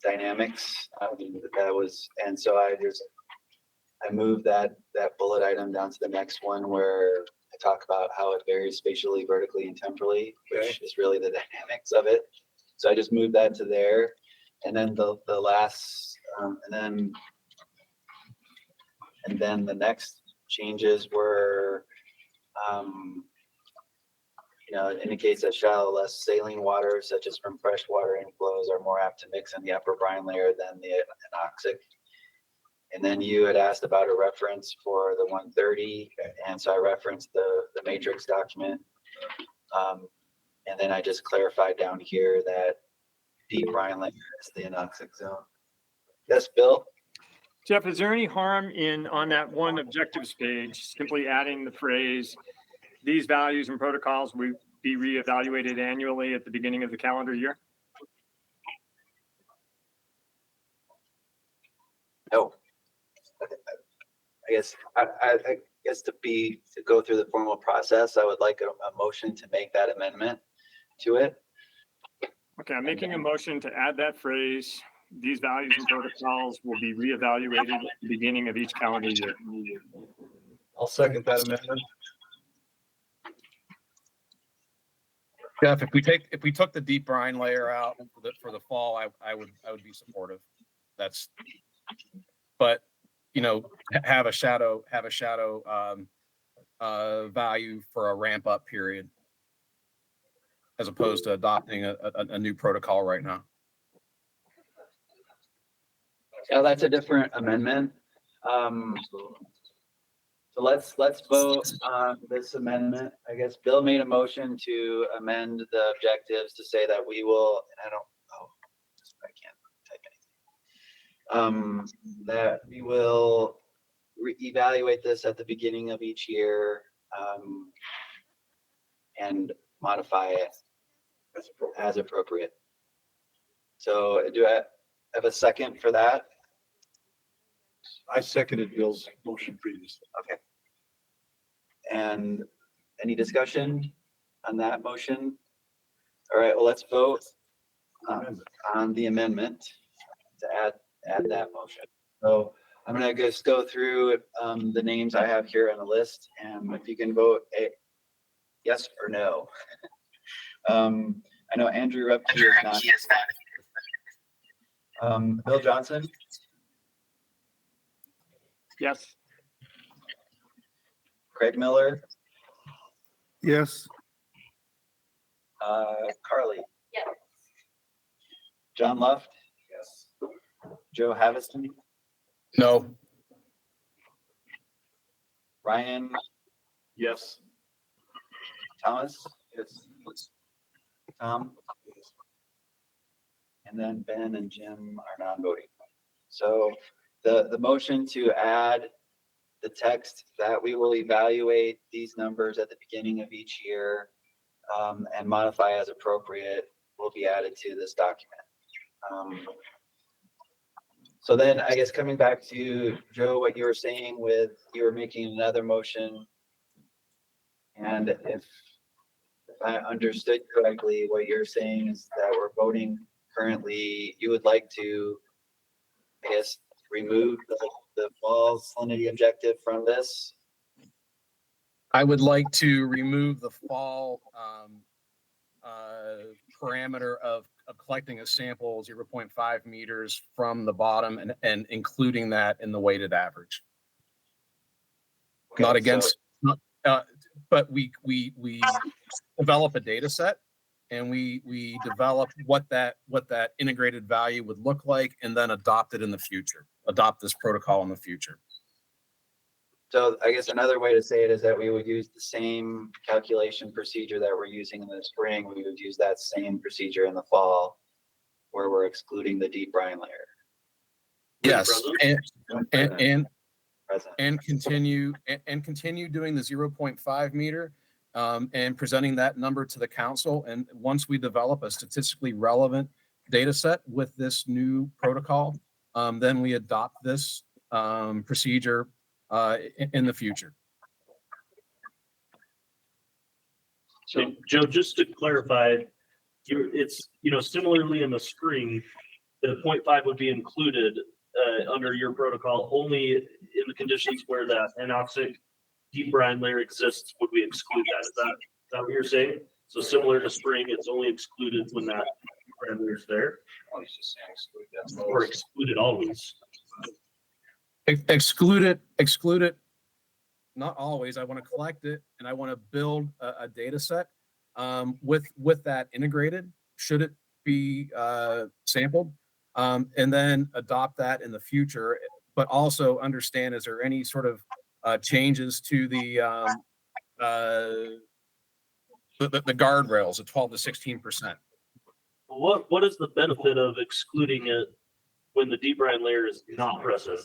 dynamics. And so I moved that bullet item down to the next one where I talk about how it varies spatially, vertically, and temporally, which is really the dynamics of it. So I just moved that to there. And then the last, and then the next changes were, it indicates that shallow, less saline water, such as from freshwater inflows, are more apt to mix in the upper brine layer than the anoxic. And then you had asked about a reference for the 130, and so I referenced the matrix document. And then I just clarified down here that deep brine layer is the anoxic zone. Yes, Bill? Jeff, is there any harm on that one objectives page, simply adding the phrase, these values and protocols will be reevaluated annually at the beginning of the calendar year? No. I guess to go through the formal process, I would like a motion to make that amendment to it. Okay, I'm making a motion to add that phrase, these values and protocols will be reevaluated at the beginning of each calendar year. I'll second that amendment. Jeff, if we took the deep brine layer out for the fall, I would be supportive. But have a shadow value for a ramp up period, as opposed to adopting a new protocol right now. Yeah, that's a different amendment. So let's vote on this amendment. I guess Bill made a motion to amend the objectives to say that we will, and I can't type anything. That we will evaluate this at the beginning of each year, and modify it as appropriate. So do I have a second for that? I seconded Bill's motion previously. Okay. And any discussion on that motion? All right, well, let's vote on the amendment to add that motion. So I'm gonna just go through the names I have here on the list, and if you can vote yes or no. I know Andrew Rupke is not. Bill Johnson? Yes. Craig Miller? Yes. Carly? Yes. John Luft? Yes. Joe Havison, No. Ryan Yes. Thomas. Yes. Tom. And then Ben and Jim are non-voting. So the motion to add the text that we will evaluate these numbers at the beginning of each year and modify as appropriate will be added to this document. So then I guess coming back to Joe, what you were saying with, you were making another motion. And if I understood correctly, what you're saying is that we're voting currently, you would like to, I guess, remove the fall salinity objective from this? I would like to remove the fall parameter of collecting a sample 0.5 meters from the bottom and including that in the weighted average. Okay, Not against, but we develop a data set and we develop what that integrated value would look like and then adopt it in the future, adopt this protocol in the future. So I guess another way to say it is that we would use the same calculation procedure that we're using in the spring. We would use that same procedure in the fall where we're excluding the deep brine layer. Yes, and Present. continue doing the 0.5 meter and presenting that number to the council. And once we develop a statistically relevant data set with this new protocol, then we adopt this procedure in the future. So Joe, just to clarify, it's, similarly in the spring, the 0.5 would be included under your protocol only in the conditions where that anoxic deep brine layer exists. Would we exclude that? Is that what you're saying? So similar to spring, it's only excluded when that brine layer is there, or excluded always. Exclude it. Not always. I want to collect it and I want to build a data set with that integrated, should it be sampled, and then adopt that in the future, but also understand, is there any sort of changes to the guardrails at 12 to 16%? What is the benefit of excluding it when the deep brine layer is not present?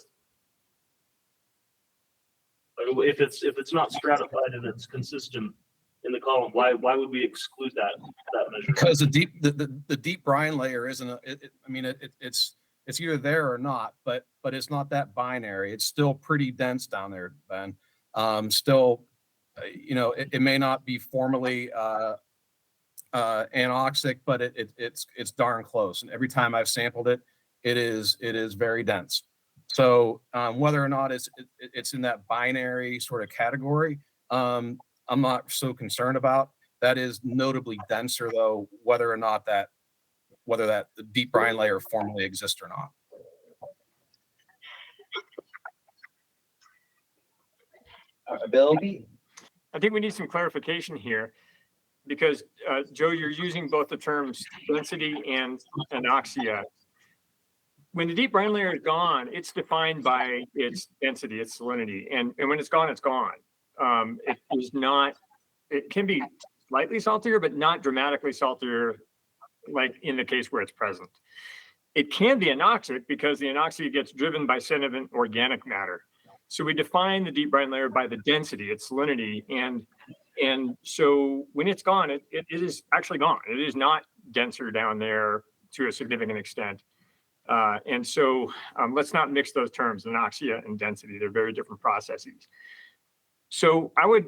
If it's not stratified and it's consistent in the column, why would we exclude that measure? Because the deep brine layer isn't it's either there or not, but it's not that binary. It's still pretty dense down there, Ben. Still, it may not be formally anoxic, but it's darn close. And every time I've sampled it, it is very dense. So whether or not it's in that binary sort of category, I'm not so concerned about. That is notably denser, though, whether the deep brine layer formally exists or not. Bill? I think we need some clarification here because, Joe, you're using both the terms density and anoxia. When the deep brine layer is gone, it's defined by its density, its salinity. And when it's gone, it's gone. It can be slightly saltier, but not dramatically saltier, like in the case where it's present. It can be anoxic because the anoxia gets driven by sediment organic matter. So we define the deep brine layer by the density, its salinity. And so when it's gone, it is actually gone. It is not denser down there to a significant extent. And so let's not mix those terms, anoxia and density. They're very different processes. So I would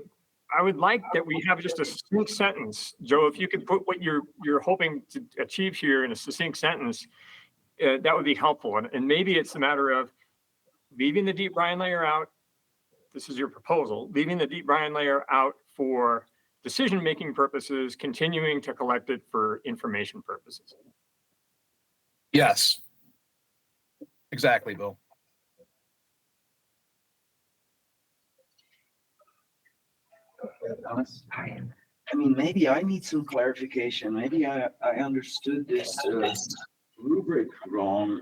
like that we have just a succinct sentence. Joe, if you could put what you're hoping to achieve here in a succinct sentence, that would be helpful. And maybe it's a matter of leaving the deep brine layer out. This is your proposal, leaving the deep brine layer out for decision-making purposes, continuing to collect it for information purposes. Yes. Exactly, Bill. I mean, maybe I need some clarification. Maybe I understood this rubric wrong,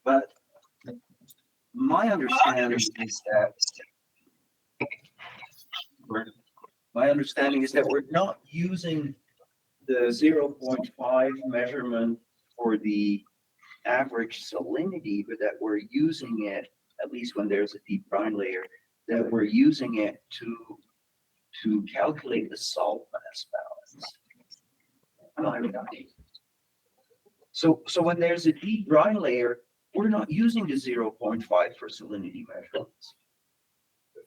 but my understanding is that we're not using the 0.5 measurement for the average salinity, but that we're using it, at least when there's a deep brine layer, that we're using it to calculate the salt mass balance. So when there's a deep brine layer, we're not using the 0.5 for salinity measurements,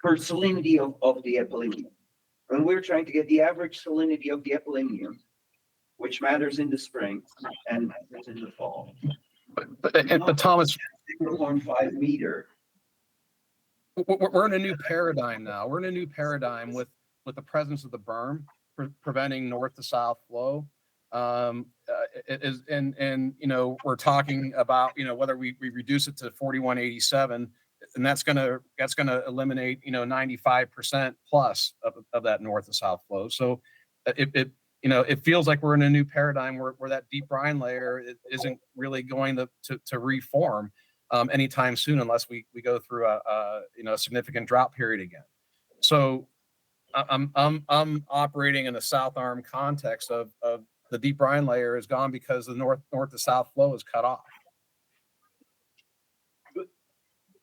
for salinity of the epilinium. And we're trying to get the average salinity of the epilinium, which matters in the spring and matters in the fall. But Thomas, 0.5 meter. we're in a new paradigm now. We're in a new paradigm with the presence of the berm preventing north to south flow. It is, and we're talking about whether we reduce it to 4187, and that's gonna eliminate 95% plus of that north to south flow. So it feels like we're in a new paradigm where that deep brine layer isn't really going to reform anytime soon unless we go through a significant drought period again. So I'm operating in a south arm context of the deep brine layer is gone because the north to south flow is cut off.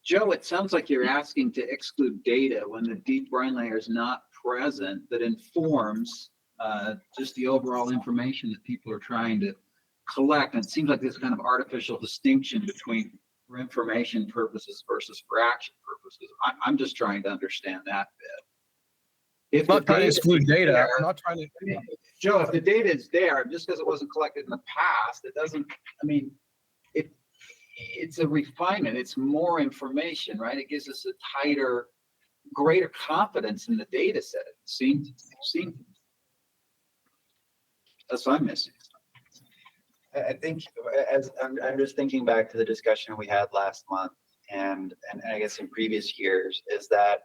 Joe, it sounds like you're asking to exclude data when the deep brine layer is not present that informs just the overall information that people are trying to collect. And it seems like this kind of artificial distinction between for information purposes versus for action purposes. I'm just trying to understand that bit. I'm not trying to exclude data. I'm not trying to. Joe, if the data is there, just because it wasn't collected in the past, it doesn't, it's a refinement. It's more information, right? It gives us a tighter, greater confidence in the data set. It seems. That's what I'm missing. I think as I'm just thinking back to the discussion we had last month and I guess in previous years is that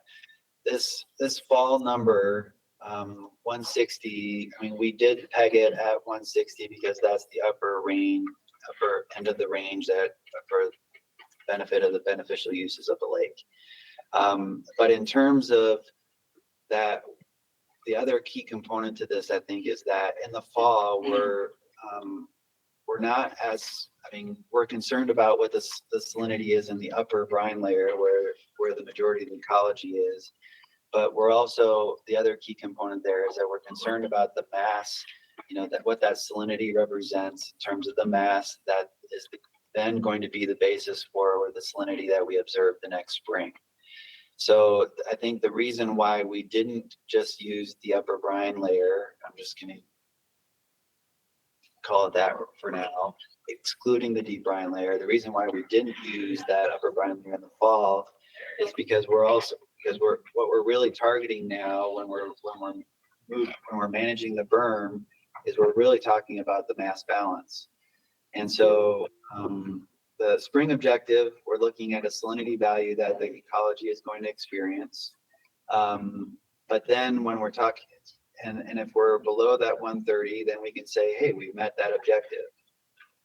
this fall number 160, we did peg it at 160 because that's the upper end of the range that for benefit of the beneficial uses of the lake. But in terms of that, the other key component to this, I think, is that in the fall, we're not as, we're concerned about what the salinity is in the upper brine layer where the majority of the ecology is. But we're also, the other key component there is that we're concerned about the mass, that what that salinity represents in terms of the mass that is then going to be the basis for the salinity that we observe the next spring. So I think the reason why we didn't just use the upper brine layer, I'm just going to call it that for now, excluding the deep brine layer. The reason why we didn't use that upper brine layer in the fall is because what we're really targeting now when we're managing the berm is we're really talking about the mass balance. And so the spring objective, we're looking at a salinity value that the ecology is going to experience. But then when we're talking, and if we're below that 130, then we can say, hey, we've met that objective.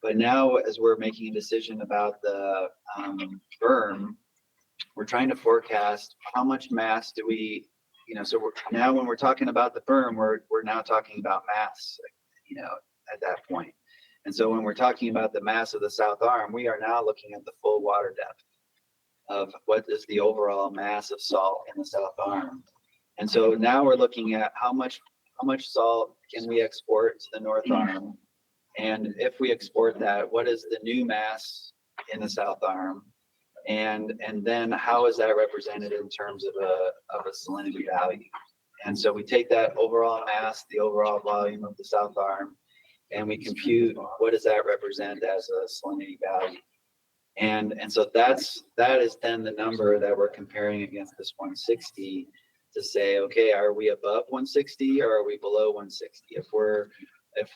But now as we're making a decision about the berm, we're trying to forecast how much mass do we, so now when we're talking about the berm, we're now talking about mass, at that point. And so when we're talking about the mass of the south arm, we are now looking at the full water depth of what is the overall mass of salt in the south arm. And so now we're looking at how much salt can we export to the north arm? And if we export that, what is the new mass in the south arm? And then how is that represented in terms of a salinity value? And so we take that overall mass, the overall volume of the south arm, and we compute what does that represent as a salinity value. And so that is then the number that we're comparing against this 160 to say, okay, are we above 160 or are we below 160? If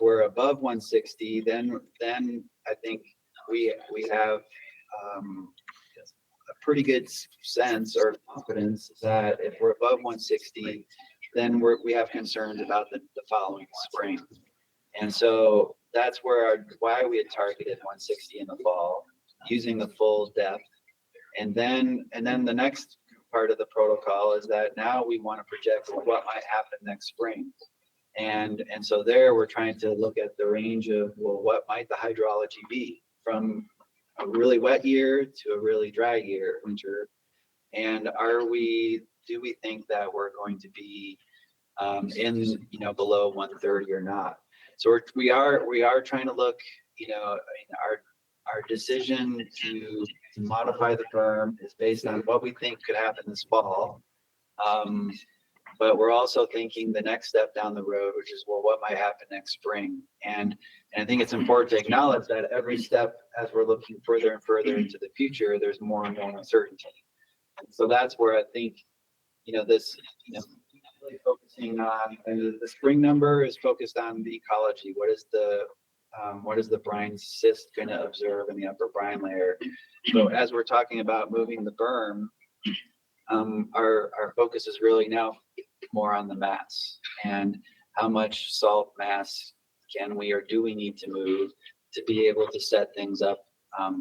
we're above 160, then I think we have a pretty good sense or confidence that if we're above 160, then we have concerns about the following spring. And so that's why we had targeted 160 in the fall, using the full depth. And then the next part of the protocol is that now we want to project what might happen next spring. And so there we're trying to look at the range of, well, what might the hydrology be from a really wet year to a really dry year, winter? And do we think that we're going to be in, below 130 or not? So we are trying to look, our decision to modify the berm is based on what we think could happen this fall. But we're also thinking the next step down the road, which is, well, what might happen next spring? And I think it's important to acknowledge that every step, as we're looking further and further into the future, there's more and more uncertainty. And so that's where I think, really focusing on the spring number is focused on the ecology. What is the brine cyst going to observe in the upper brine layer? So as we're talking about moving the berm, our focus is really now more on the mass and how much salt mass can we or do we need to move to be able to set things up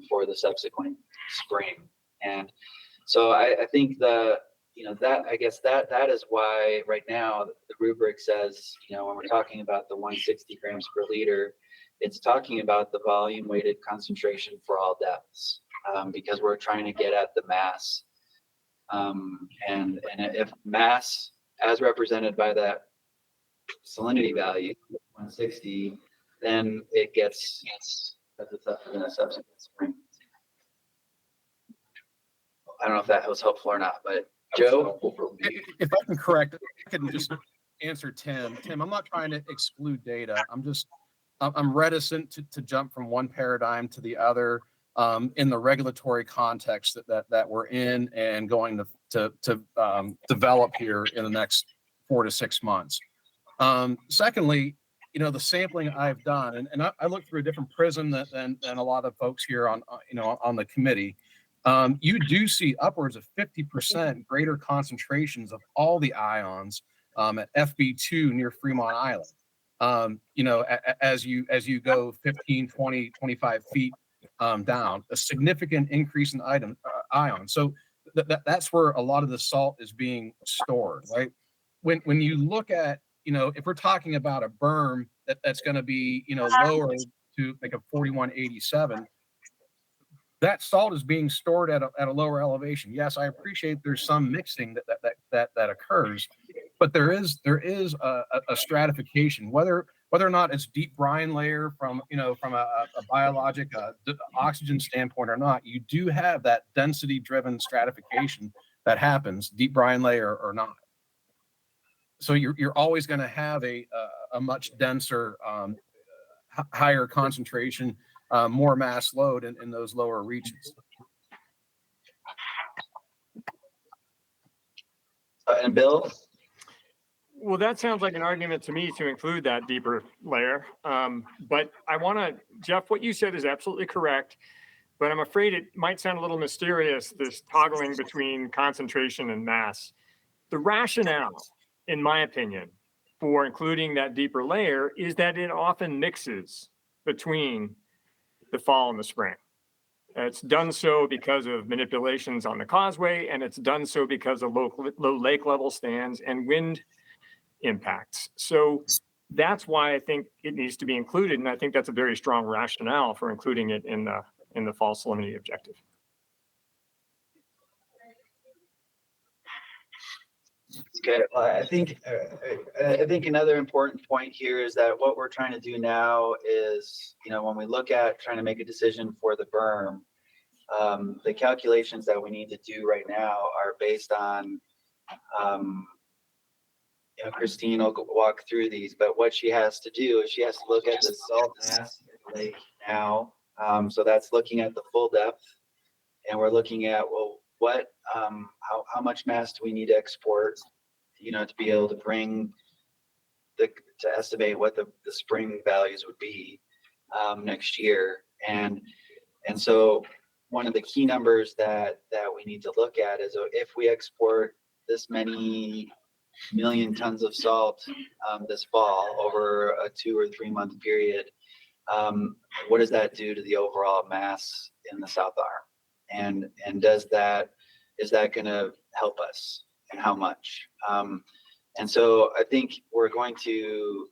for the subsequent spring. And so I think that is why right now the rubric says, when we're talking about the 160 grams per liter, it's talking about the volume weighted concentration for all depths, because we're trying to get at the mass. And if mass, as represented by that salinity value, 160, then it gets in a subsequent spring. I don't know if that was helpful or not, but Joe? If I can correct, I can just answer Tim. Tim, I'm not trying to exclude data. I'm reticent to jump from one paradigm to the other in the regulatory context that we're in and going to develop here in the next 4 to 6 months. Secondly, the sampling I've done, and I look through a different prism than a lot of folks here on the committee. You do see upwards of 50% greater concentrations of all the ions at FB2 near Fremont Island. As you go 15, 20, 25 feet down, a significant increase in ions. So that's where a lot of the salt is being stored, right? When you look at, if we're talking about a berm that's going to be, lower to like a 4187, that salt is being stored at a lower elevation. Yes, I appreciate there's some mixing that occurs, but there is a stratification, whether or not it's deep brine layer from a biologic oxygen standpoint or not. You do have that density driven stratification that happens, deep brine layer or not. So you're always going to have a much denser, higher concentration, more mass load in those lower reaches. And Bill? Well, that sounds like an argument to me to include that deeper layer. But I want to, Jeff, what you said is absolutely correct, but I'm afraid it might sound a little mysterious, this toggling between concentration and mass. The rationale, in my opinion, for including that deeper layer is that it often mixes between the fall and the spring. It's done so because of manipulations on the causeway, and it's done so because of low lake level stands and wind impacts. So that's why I think it needs to be included, and I think that's a very strong rationale for including it in the fall salinity objective. Okay, well, I think another important point here is that what we're trying to do now is, when we look at trying to make a decision for the berm, the calculations that we need to do right now are based on, Christine will walk through these, but what she has to do is she has to look at the salt mass in the lake now. So that's looking at the full depth, and we're looking at, well, how much mass do we need to export, to be able to to estimate what the spring values would be next year. And so one of the key numbers that we need to look at is, if we export this many million tons of salt this fall over a 2 or 3 month period, what does that do to the overall mass in the South Arm? And is that going to help us, and how much? And so I think we're going to,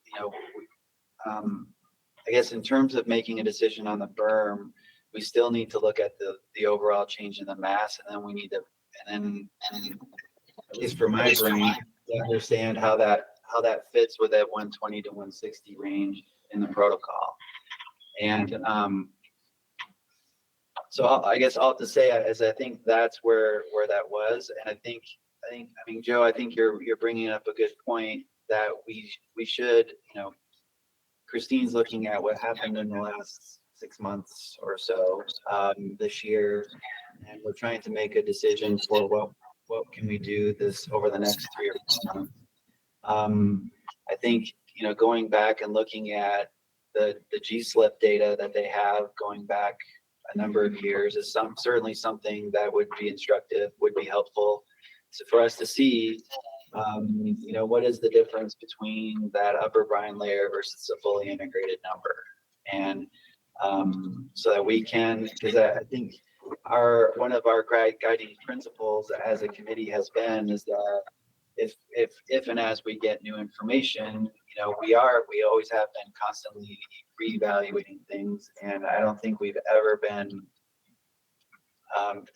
I guess in terms of making a decision on the berm, we still need to look at the overall change in the mass, and then we need to, and at least for my brain, to understand how that fits with that 120 to 160 range in the protocol. And so I guess all to say is I think that's where that was, and I mean, Joe, I think you're bringing up a good point that we should, Christine's looking at what happened in the last 6 months or so this year, and we're trying to make a decision for what can we do this over the next 3 or 4 months. I think going back and looking at the G-slip data that they have going back a number of years is certainly something that would be instructive, would be helpful. So for us to see, what is the difference between that upper brine layer versus a fully integrated number, and so that we can, because I think one of our guiding principles as a committee has been is that if and as we get new information, we always have been constantly reevaluating things, and I don't think we've ever been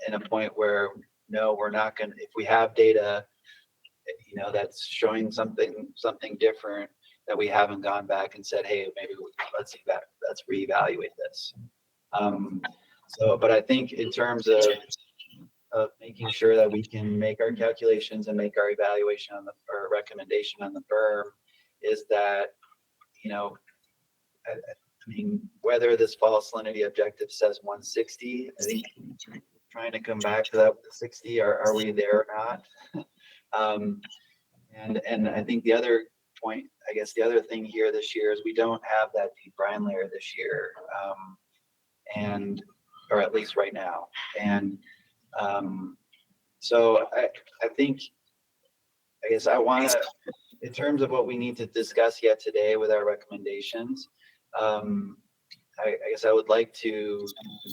in a point where no, we're not going to, if we have data, that's showing something different, that we haven't gone back and said, hey, maybe let's reevaluate this. But I think in terms of making sure that we can make our calculations and make our evaluation or recommendation on the berm is that, I mean, whether this fall salinity objective says 160, I think trying to come back to that 60, are we there or not? And I think the other point, I guess the other thing here this year is we don't have that deep brine layer this year, or at least right now. And so I think, I guess I want to, in terms of what we need to discuss yet today with our recommendations, I guess I would like to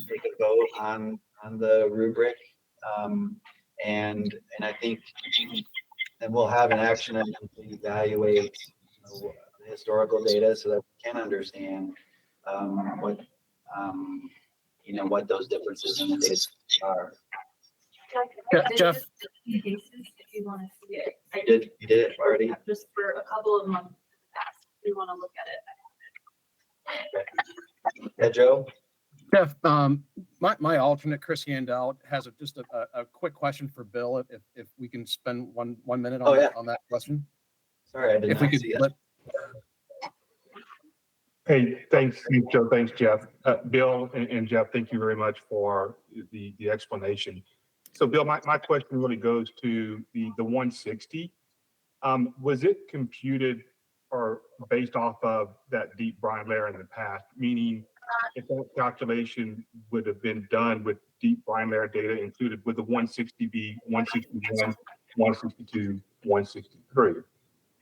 take a vote on the rubric, and I think then we'll have an action item to evaluate the historical data so that we can understand what those differences in the data are. Jeff. If you want to see it. You did it already? Just for a couple of months past, we want to look at it. Yeah, Joe? Jeff, my alternate, Chris Yandell, has just a quick question for Bill, if we can spend one minute on, on that question. Sorry, I did If not we could see it. Hey, thanks, Joe. Thanks, Jeff. Bill and Jeff, thank you very much for the explanation. So, Bill, my question really goes to the 160. Was it computed or based off of that deep brine layer in the past? Meaning, if that calculation would have been done with deep brine layer data included, would the 160 be 161, 162, 163?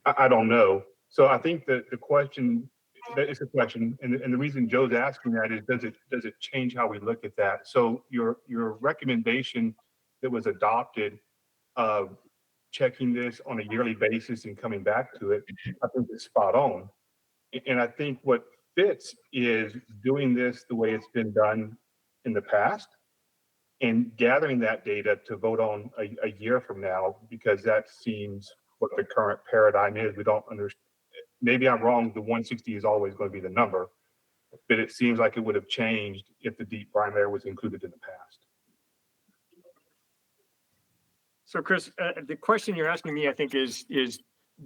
I don't know. So I think that the question, that is a question, and the reason Joe's asking that is, does it change how we look at that? So your recommendation that was adopted of checking this on a yearly basis and coming back to it, I think is spot on. And I think what fits is doing this the way it's been done in the past and gathering that data to vote on a year from now, because that seems what the current paradigm is. We don't understand. Maybe I'm wrong. The 160 is always going to be the number, but it seems like it would have changed if the deep brine layer was included in the past. So Chris, the question you're asking me, I think, is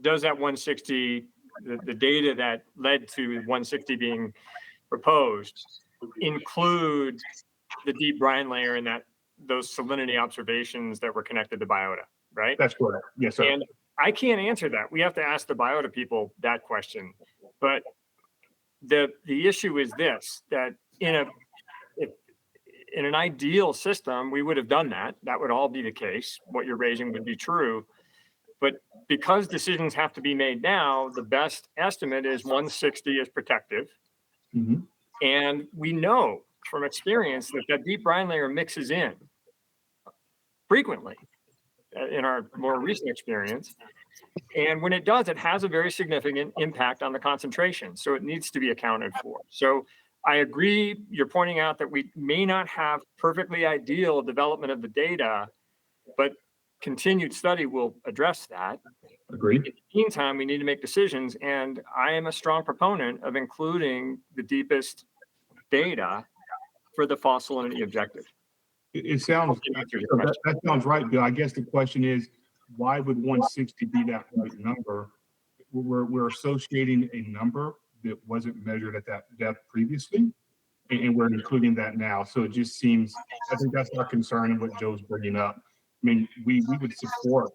does that 160, the data that led to 160 being proposed, include the deep brine layer and those salinity observations that were connected to biota, right? That's correct. Yes, sir. And I can't answer that. We have to ask the biota people that question. But the issue is this, that in an ideal system, we would have done that. That would all be the case. What you're raising would be true. But because decisions have to be made now, the best estimate is 160 is protective. Mm-hmm. And we know from experience that deep brine layer mixes in. frequently in our more recent experience. And when it does, it has a very significant impact on the concentration. So it needs to be accounted for. So I agree, you're pointing out that we may not have perfectly ideal development of the data, but continued study will address that. Agreed. In the meantime, we need to make decisions. And I am a strong proponent of including the deepest data for the fall salinity objective. It sounds, that sounds right, Bill. I guess the question is, why would 160 be that right number? We're associating a number that wasn't measured at that depth previously, and we're including that now. So it just seems, I think that's our concern and what Joe's bringing up. I mean, we would support,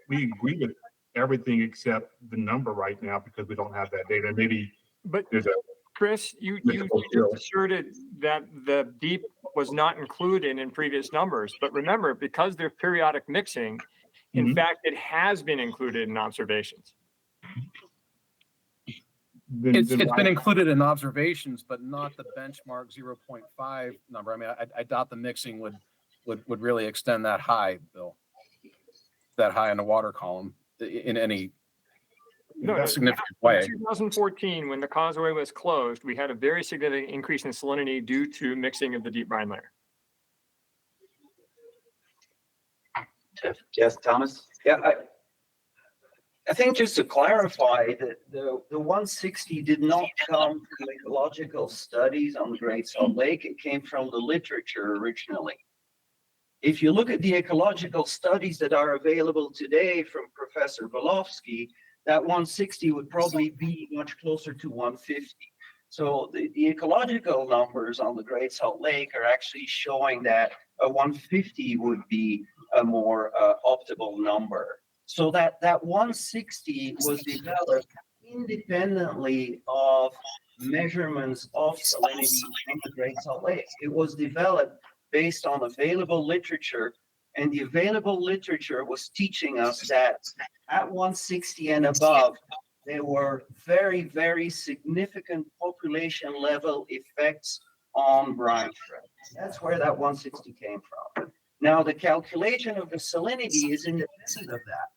we agree with everything except the number right now because we don't have that data. Maybe there's a Chris, you just asserted that the deep was not included in previous numbers, but remember, because there's periodic mixing, in fact, it has been included in observations. It's been included in observations, but not the benchmark 0.5 number. I mean, I doubt the mixing would really extend that high, Bill, that high in the water column in any significant way. In 2014, when the causeway was closed, we had a very significant increase in salinity due to mixing of the deep brine layer. Yes, Thomas? Yeah, I think just to clarify that the 160 did not come from ecological studies on the Great Salt Lake. It came from the literature originally. If you look at the ecological studies that are available today from Professor Volofsky, that 160 would probably be much closer to 150. So the ecological numbers on the Great Salt Lake are actually showing that a 150 would be a more optimal number. So that 160 was developed independently of measurements of salinity in the Great Salt Lake. It was developed based on available literature, and the available literature was teaching us that at 160 and above, there were very, very significant population level effects on brine shrimp. That's where that 160 came from. Now, the calculation of the salinity is independent of that.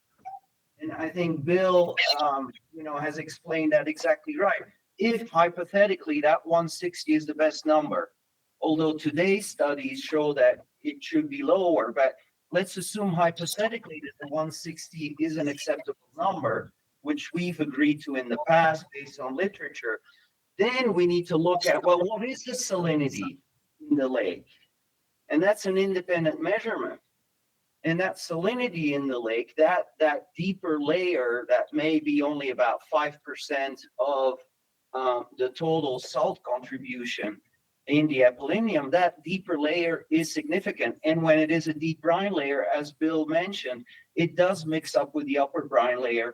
And I think Bill, has explained that exactly right. If hypothetically that 160 is the best number, although today's studies show that it should be lower, but let's assume hypothetically that the 160 is an acceptable number, which we've agreed to in the past based on literature, then we need to look at, well, what is the salinity in the lake? And that's an independent measurement. And that salinity in the lake, that deeper layer that may be only about 5% of the total salt contribution in the Apollineum, that deeper layer is significant. And when it is a deep brine layer, as Bill mentioned, it does mix up with the upper brine layer.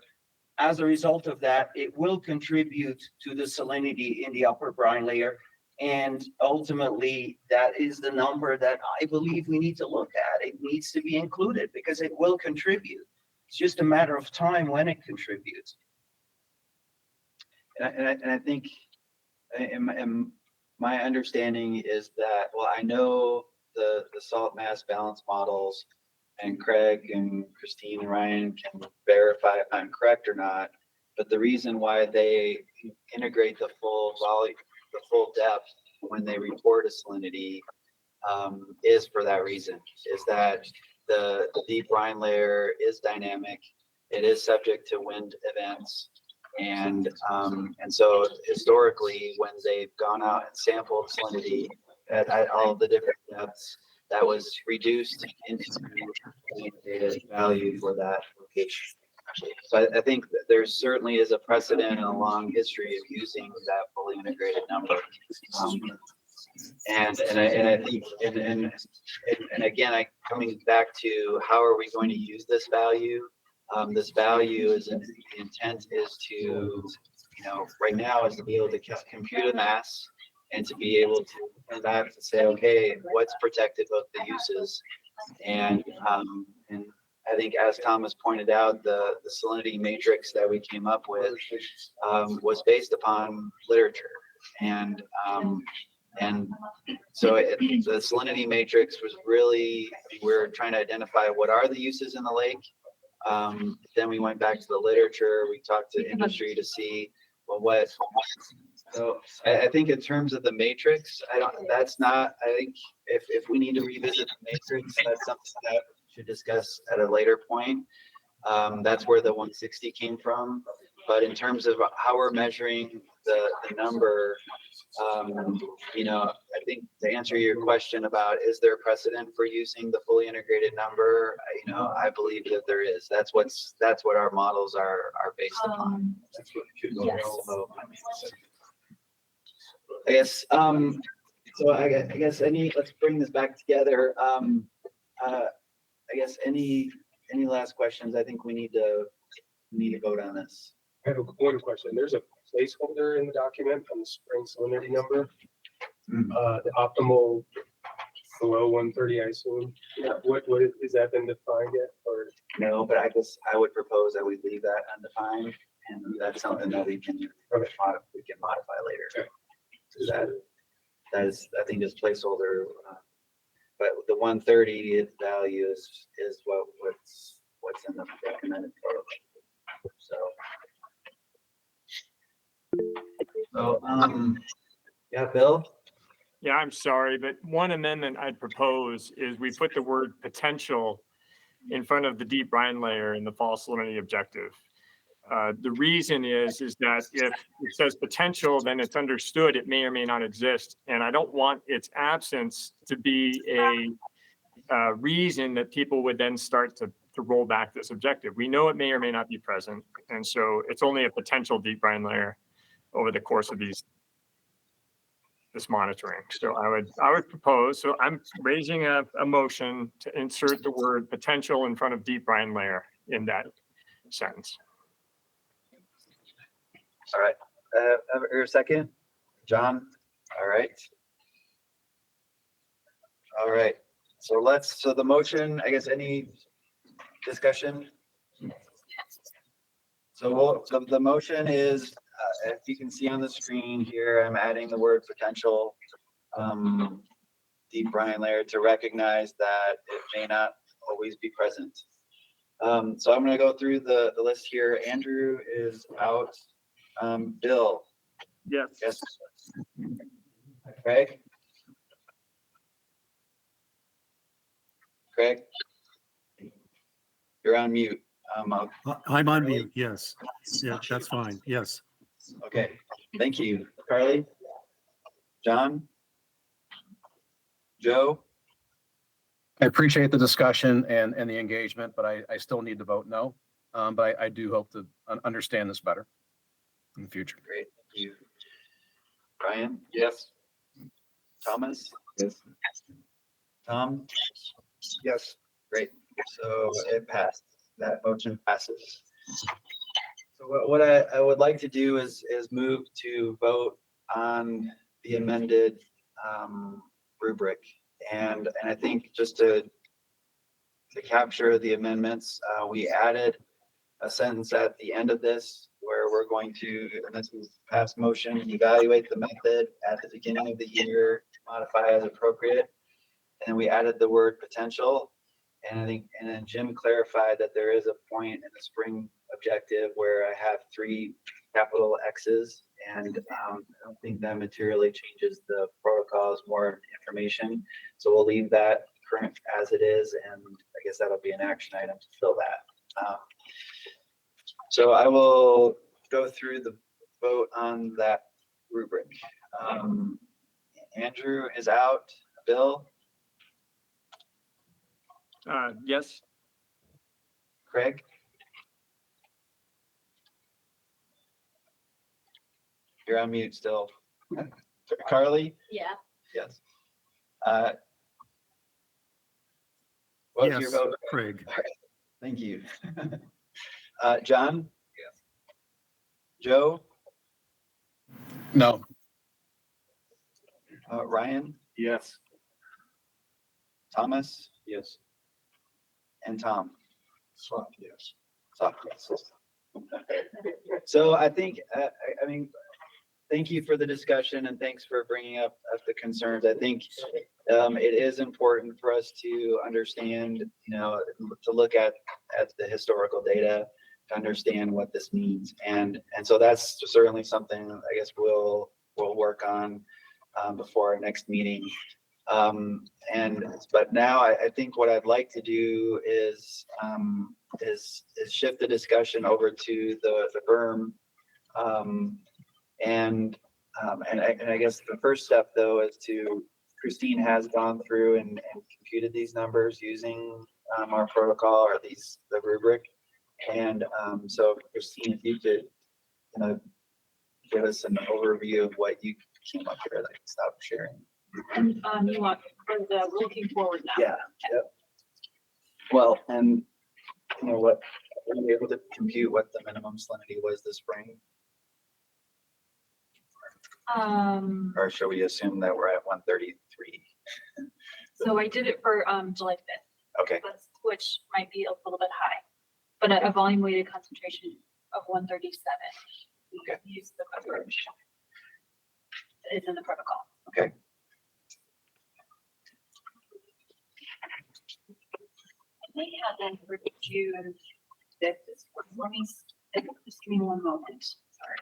As a result of that, it will contribute to the salinity in the upper brine layer. And ultimately, that is the number that I believe we need to look at. It needs to be included because it will contribute. It's just a matter of time when it contributes. And I think my understanding is that, well, I know the salt mass balance models, and Craig and Christine and Ryan can verify if I'm correct or not, but the reason why they integrate the full volume, the full depth when they report a salinity is for that reason, is that the deep brine layer is dynamic. It is subject to wind events. And so historically, when they've gone out and sampled salinity at all the different depths, that was reduced into the value for that location. So I think that there certainly is a precedent and a long history of using that fully integrated number. And I think, and again, coming back to how are we going to use this value? This value is, the intent is to, right now is to be able to compute a mass and to be able to come back to say, okay, what's protective of the uses? And I think, as Thomas pointed out, the salinity matrix that we came up with was based upon literature. And And so the salinity matrix was really, we're trying to identify what are the uses in the lake. Then we went back to the literature. We talked to industry to see, well, so I think in terms of the matrix, that's not, I think if we need to revisit the matrix, that's something that we should discuss at a later point. That's where the 160 came from. But in terms of how we're measuring the number, you know, I think to answer your question about is there precedent for using the fully integrated number, you know, I believe that there is. That's what our models are based upon. That's what Yes. I guess, so I guess let's bring this back together. I guess any last questions? I think we need to vote on this. I have one question. There's a placeholder in the document on the spring salinity number. The optimal below 130, I assume. Yeah. What is that been defined yet? Or no, but I guess I would propose that we leave that undefined, and that's something that we can modify later. Okay. So that is, I think, this placeholder. But the 130 value is what's in the recommended protocol. So, yeah, Bill? Yeah, I'm sorry, but one amendment I'd propose is we put the word potential in front of the deep brine layer in the fall salinity objective. The reason is that if it says potential, then it's understood it may or may not exist. And I don't want its absence to be a reason that people would then start to roll back this objective. We know it may or may not be present. And so it's only a potential deep brine layer over the course of this monitoring. So I would propose, so I'm raising a motion to insert the word potential in front of deep brine layer in that sentence. All right. Your second, John. All right. All right. So the motion, I guess, any discussion? So the motion is, if you can see on the screen here, I'm adding the word potential deep brine layer to recognize that it may not always be present. So I'm going to go through the list here. Andrew is out. Bill. Yes. Yes. Craig. Craig. You're on mute. I'm on mute, yes. Yeah, that's fine, yes. Okay, thank you. Carly? John? Joe? I appreciate the discussion and the engagement, but I still need to vote no. But I do hope to understand this better in the future. Great, thank you. Brian? Yes. Thomas? Yes. Tom? Yes. Great. So it passed. That motion passes. So what I would like to do is move to vote on the amended rubric. And I think just to capture the amendments, we added a sentence at the end of this where we're going to, and this is past motion, evaluate the method at the beginning of the year, modify as appropriate. And we added the word potential. And then Jim clarified that there is a point in the spring objective where I have 3 capital X's, and I don't think that materially changes the protocols, more information. So we'll leave that current as it is, and I guess that'll be an action item to fill that. So I will go through the vote on that rubric. Andrew is out. Bill? Yes. Craig? You're on mute still. Carly? Yeah. Yes. What's your Yes, vote? Craig. All right. Thank you. John? Yes. Joe? No. Ryan? yes. Thomas? Yes. And Tom? Soft, yes. Soft, yes. So I think, I mean, thank you for the discussion and thanks for bringing up the concerns. I think it is important for us to understand, to look at the historical data to understand what this means. And so that's certainly something I guess we'll work on before our next meeting. But now I think what I'd like to do is shift the discussion over to the berm. And I guess the first step though is Christine has gone through and computed these numbers using our protocol or the rubric. And so Christine, if you could give us an overview of what you came up here, I can stop sharing. And you want for the looking forward now? Yeah. Yep. Well, and what were you able to compute what the minimum salinity was this spring? Or should we assume that we're at 133? So I did it for July 5th. Okay. Which might be a little bit high, but a volume weighted concentration of 137. Okay. Use the approach. It's in the protocol. Okay. I may have them for June 5th. Let me just give me one moment. Sorry.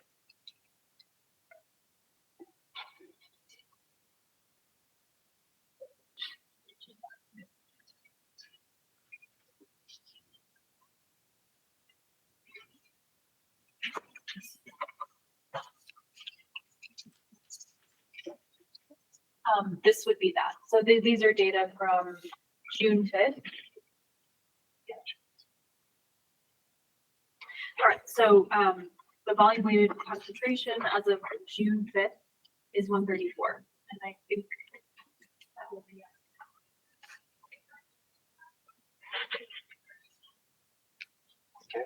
This would be that. So these are data from June 5th. All right, so the volume weighted concentration as of June 5th is 134. And I think that will be okay.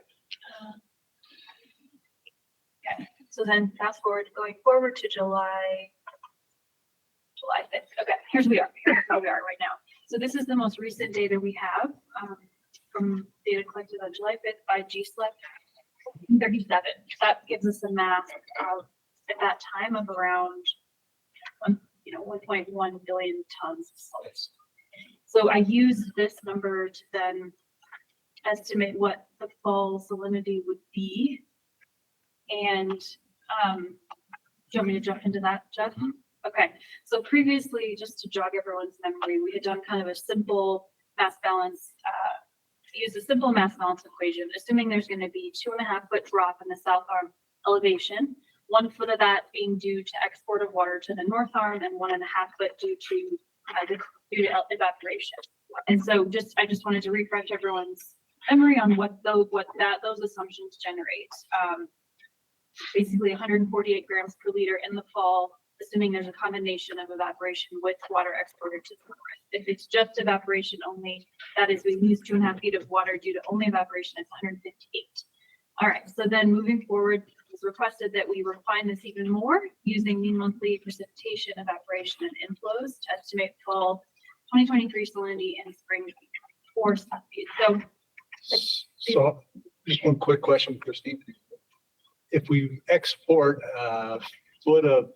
So then fast forward, going forward to July 5th. Okay, here's where we are right now. So this is the most recent data we have from data collected on July 5th by GSLEP 37. That gives us a mass of, at that time, of around 1.1 billion tons of salt. So I use this number to then estimate what the fall salinity would be. And do you want me to jump into that, Jeff? Okay, so previously, just to jog everyone's memory, we had done kind of a simple mass balance, used a simple mass balance equation, assuming there's going to be 2.5 foot drop in the south arm elevation, 1 foot of that being due to export of water to the north arm, and 1.5 foot due to evaporation. And so I just wanted to refresh everyone's memory on what those assumptions generate. Basically 148 grams per liter in the fall, assuming there's a combination of evaporation with water exported to the north. If it's just evaporation only, that is, we lose 2.5 feet of water due to only evaporation, it's 158. All right, so then moving forward, it was requested that we refine this even more using mean monthly precipitation, evaporation, and inflows to estimate fall 2023 salinity and spring 4 salinity. So just one quick question, Christine. If we export a foot of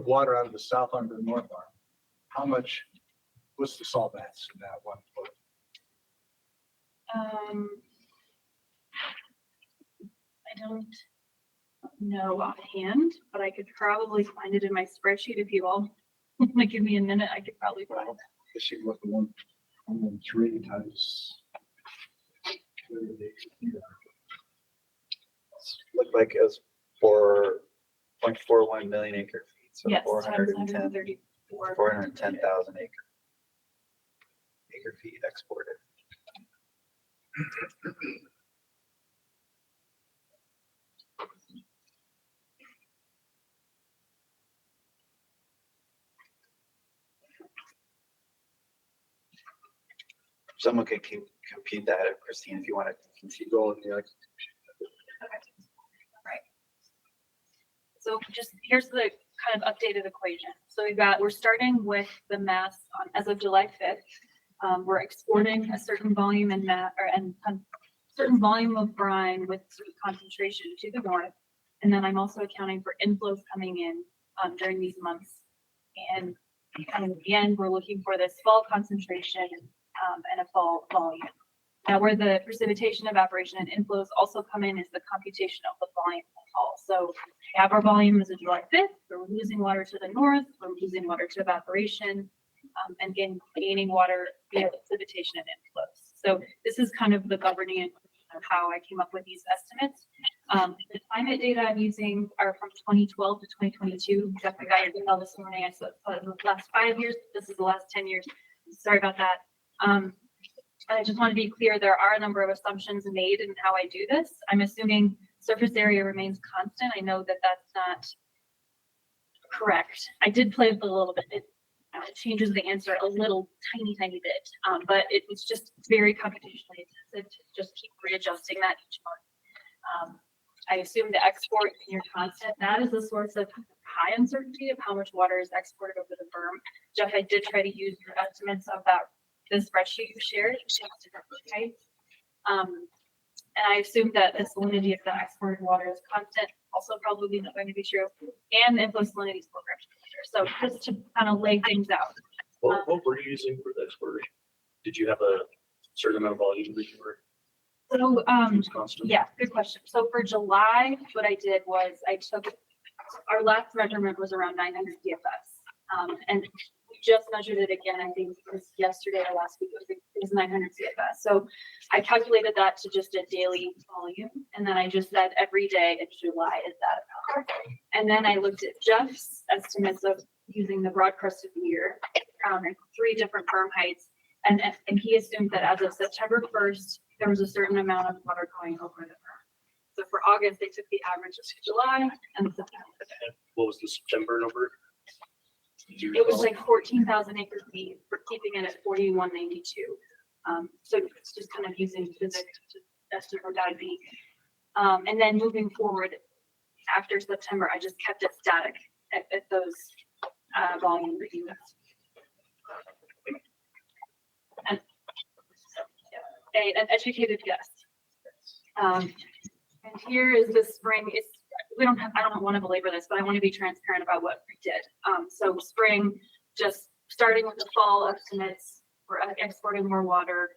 water out of the south arm to the north arm, what's the salt mass in that 1 foot? I don't know offhand, but I could probably find it in my spreadsheet if you all like give me a minute. I could probably find it. This should look 1.3 times. Looked like it was 4.41 million acre feet. So Yes, 410,000 acre feet exported. Someone could compute that, Christine, if you want to continue going. Okay. Right. So here's the kind of updated equation. So we're starting with the mass as of July 5th. We're exporting a certain volume certain volume of brine with sweet concentration to the north. And then I'm also accounting for inflows coming in during these months. And kind of at the end, we're looking for this fall concentration and a fall volume. Now, where the precipitation, evaporation, and inflows also come in is the computation of the volume of the fall. So we have our volume as of July 5th. We're losing water to the north. We're losing water to evaporation, and gaining water via precipitation and inflows. So this is kind of the governing of how I came up with these estimates. The climate data I'm using are from 2012 to 2022. Jeff, I got your email this morning. I said the last 5 years. This is the last 10 years. Sorry about that. I just want to be clear, there are a number of assumptions made in how I do this. I'm assuming surface area remains constant. I know that that's not correct. I did play with it a little bit. It changes the answer a little tiny bit, but it was just very computationally intensive to just keep readjusting that each month. I assume the export in your constant, that is the source of high uncertainty of how much water is exported over the berm. Jeff, I did try to use your estimates of that, the spreadsheet you shared. Okay. And I assume that the salinity of the exported water is constant, also probably not going to be true, and the inflow salinity is 4 grams per liter. So just to kind of lay things out. What were you using for the export? Did you have a certain amount of volume that you were? So, Constant? yeah, good question. So for July, what I did was I took, our last measurement was around 900 DFS. And we just measured it again, I think it was yesterday or last week, it was 900 CFS. So I calculated that to just a daily volume. And then I just said every day in July is that amount. And then I looked at Jeff's estimates of using the broad crust of the year, and 3 different berm heights. And he assumed that as of September 1st, there was a certain amount of water going over the berm. So for August, they took the average of July and September. What was the September number? It was like 14,000 acre feet for keeping it at 4192. So it's just kind of using physics to estimate what that would be. And then moving forward after September, I just kept it static at those volume reviews. And an educated guess. And here is the spring. I don't want to belabor this, but I want to be transparent about what we did. So spring, just starting with the fall estimates, we're exporting more water,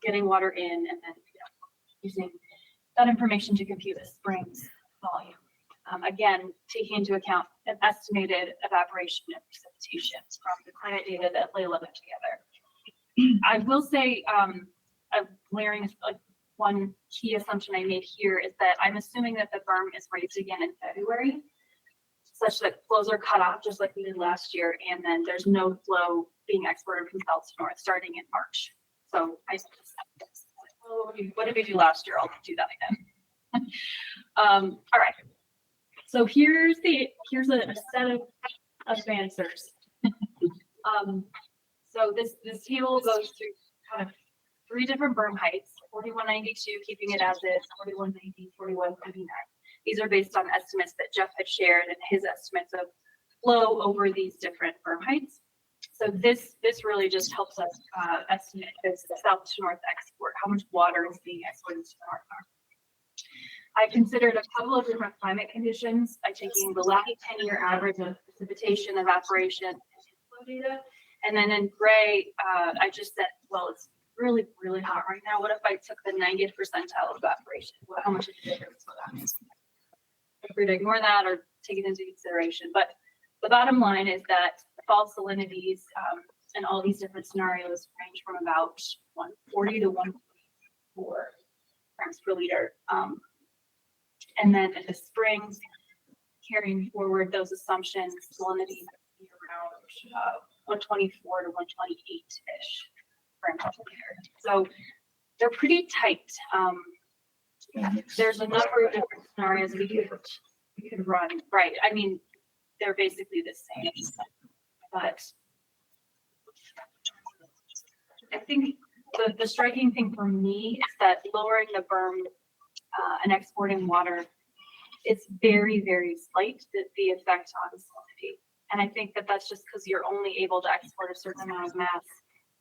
getting water in, and then using that information to compute the spring's volume. Again, taking into account an estimated evaporation and precipitation from the climate data that Layla put together. I will say, layering one key assumption I made here is that I'm assuming that the berm is raised again in February, such that flows are cut off just like we did last year, and then there's no flow being exported from south to north starting in March. So what did we do last year? I'll do that again. All right. So here's a set of answers. So this table goes through kind of 3 different berm heights, 4192, keeping it as is, 4190, 4199. These are based on estimates that Jeff had shared and his estimates of flow over these different berm heights. So this really just helps us estimate this south to north export, how much water is being exported to the north. I considered a couple of different climate conditions by taking the last 10-year average of precipitation, evaporation, and flow data. And then in gray, I just said, well, it's really, really hot right now. What if I took the 90th percentile of evaporation? How much is the difference for that? Feel free to ignore that or take it into consideration. But the bottom line is that fall salinities and all these different scenarios range from about 140 to 144 grams per liter. And then in the springs, carrying forward those assumptions, salinity be around 124 to 128-ish grams per liter. So they're pretty tight. There's a number of different scenarios we could run. Right. I mean, they're basically the same. But I think the striking thing for me is that lowering the berm and exporting water, it's very, very slight, the effect on salinity. And I think that that's just because you're only able to export a certain amount of mass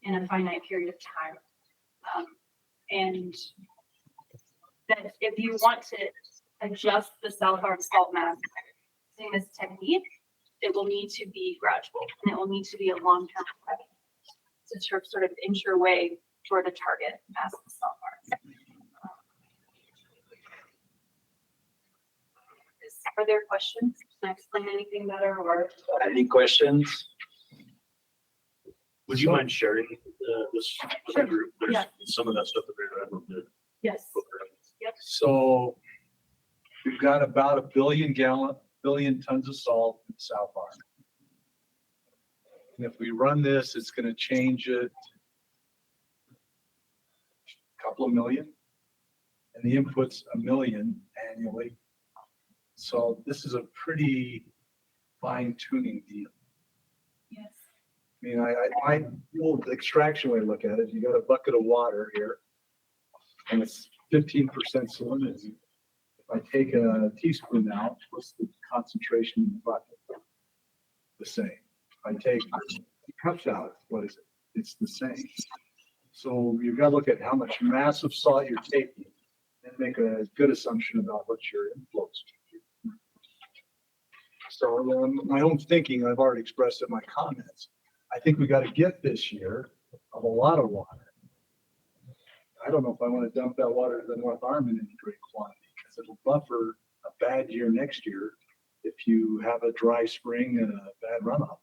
in a finite period of time. And that if you want to adjust the south arm salt mass using this technique, it will need to be gradual and it will need to be a long-term effect to sort of inch your way toward a target mass of the salt arm. Are there questions? Can I explain anything better or? Any questions? Would you mind sharing this with the group? There's Yeah. some of that stuff that we're going to. Yes. Yep. So we've got about a billion tons of salt in the South Arm. And if we run this, it's going to change it a couple of million. And the input's 1 million annually. So this is a pretty fine tuning deal. Yes. I mean, I the extraction way to look at it, you got a bucket of water here and it's 15% salinity. If I take a teaspoon out, what's the concentration in the bucket? The same. If I take cups out, what is it? It's the same. So you've got to look at how much massive salt you're taking and make a good assumption about what your inflows. So my own thinking, I've already expressed in my comments. I think we got to get this year of a lot of water. I don't know if I want to dump that water to the North Arm in any great quantity because it'll buffer a bad year next year if you have a dry spring and a bad runoff.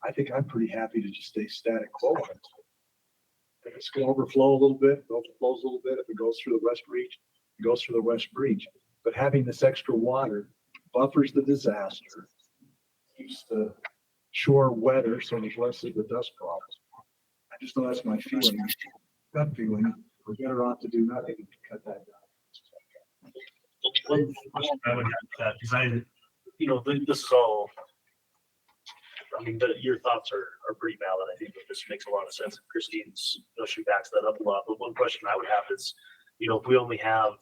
I think I'm pretty happy to just stay static quo. If it's going to overflow a little bit, it overflows a little bit. If it goes through the west breach, it goes through the west breach. But having this extra water buffers the disaster, keeps the shore wetter, so there's less of the dust problems. I just know that's my feeling. Gut feeling. We're better off to do nothing to cut that down. One question I would have that because this is all. I mean, your thoughts are pretty valid. I think that this makes a lot of sense. Christine's, she backs that up a lot. But one question I would have is, if we only have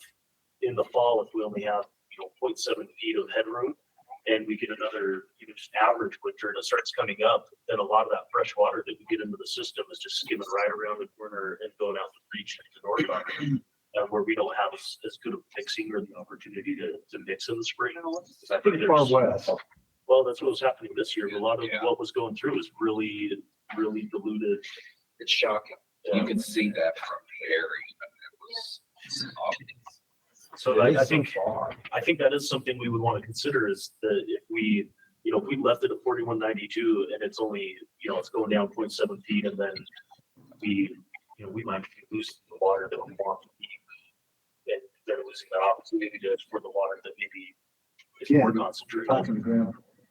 in the fall, if we only have 0.7 feet of headroom, and we get another just average winter and it starts coming up, then a lot of that fresh water that we get into the system is just skimming right around the corner and going out the breach into North Arm, where we don't have as good of mixing or the opportunity to mix in the spring. I think Far west. Well, that's what was happening this year. A lot of what was going through is really, really diluted. It's shocking. You can see that from the area. It was obvious. So I think that is something we would want to consider is that if we left it at 4192 and it's only, it's going down 0.7 feet and then we might lose the water that we want to keep and then losing that opportunity for the water that maybe is more concentrated.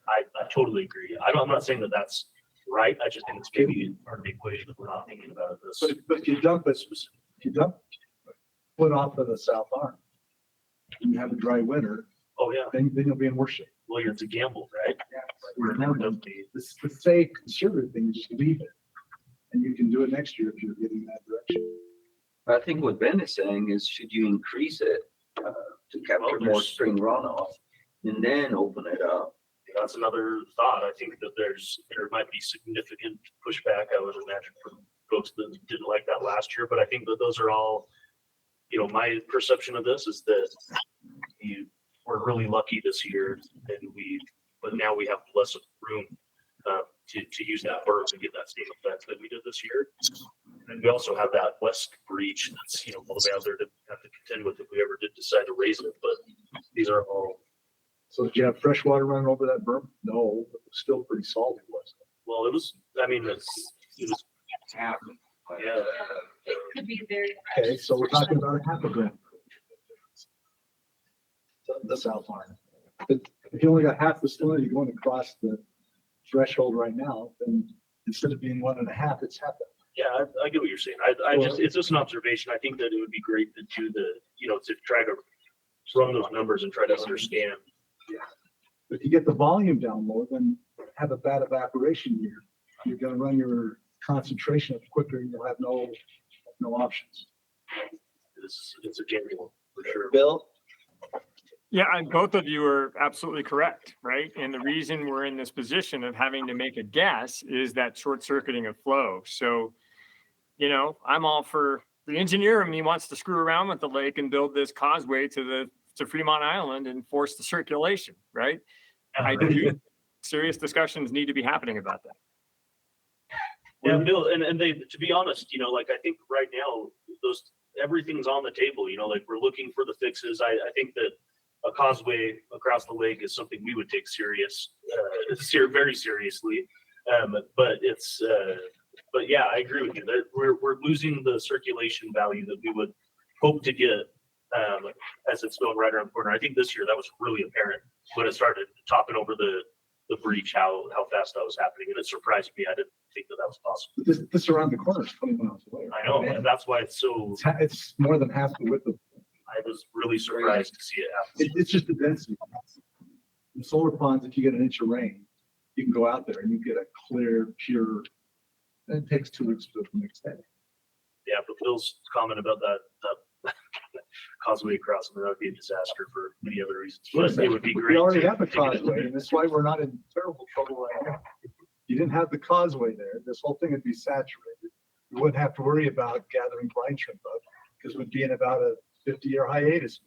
I totally agree. I'm not saying that that's right. I just think it's maybe part of the equation that we're not thinking about this. But if you dump put off of the South Arm, and you have a dry winter. Oh yeah. Then you'll be in worse shape. Well, it's a gamble, right? It's the safe, conservative thing. Just leave it, and you can do it next year if you're getting that direction. I think what Ben is saying is, should you increase it to capture more spring runoff, and then open it up? That's another thought. I think that there might be significant pushback, I would imagine, from folks that didn't like that last year. But I think that those are all, my perception of this is that we're really lucky this year, but now we have less room to use that berm and get that same effect that we did this year. And we also have that west breach that's all the way out there to have to contend with if we ever did decide to raise it. But these are all. So did you have fresh water running over that berm? No, it was still pretty salty, wasn't it? Well, it was. I mean, it was. Yeah. It could be very. Okay, so we're talking about half a gram. The South Arm. But if you only got half the salinity going across the threshold right now, then instead of being 1.5, it's half. Yeah, I get what you're saying. It's just an observation. I think that it would be great to do to try to run those numbers and try to understand. Yeah. But if you get the volume down low, then have a bad evaporation year. You're going to run your concentration up quicker and you'll have no options. It's a gamble for sure. Bill? Yeah, and both of you are absolutely correct, right? And the reason we're in this position of having to make a guess is that short circuiting of flow. So, I'm all for the engineer and he wants to screw around with the lake and build this causeway to to Fremont Island and force the circulation, right? I do, serious discussions need to be happening about that. Yeah, Bill, and they, to be honest, like, I think right now, everything's on the table, like, we're looking for the fixes. I think that a causeway across the lake is something we would take very seriously. But yeah, I agree with you that we're losing the circulation value that we would hope to get as it's going right around the corner. I think this year that was really apparent when it started topping over the breach, how fast that was happening. And it surprised me. I didn't think that was possible. This around the corner is 20 miles away. I know, and that's why it's so. It's more than half the width of. I was really surprised to see it happen. It's just the density. In solar ponds, if you get an inch of rain, you can go out there and you get a clear, pure, and it takes 2 weeks for the next day. Yeah, but Bill's comment about that causeway crossing, that would be a disaster for many other reasons. But it would be great. We already have a causeway, and that's why we're not in terrible trouble right now. You didn't have the causeway there, this whole thing would be saturated. We wouldn't have to worry about gathering brine shrimp up, because we'd be in about a 50-year hiatus.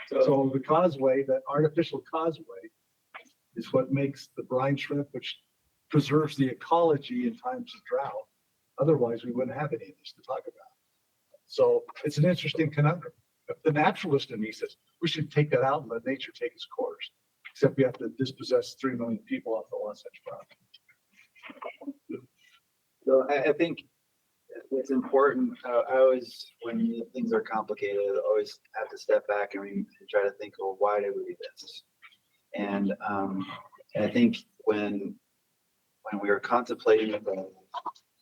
So the causeway, that artificial causeway, is what makes the brine shrimp, which preserves the ecology in times of drought. Otherwise, we wouldn't have any of this to talk about. So it's an interesting conundrum. The naturalist in me says we should take that out and let nature take its course. Except we have to dispossess 3 million people off the Wasatch property. So I think it's important. I always, when things are complicated, I always have to step back and try to think, well, why did we do this? And I think when we were contemplating the berm,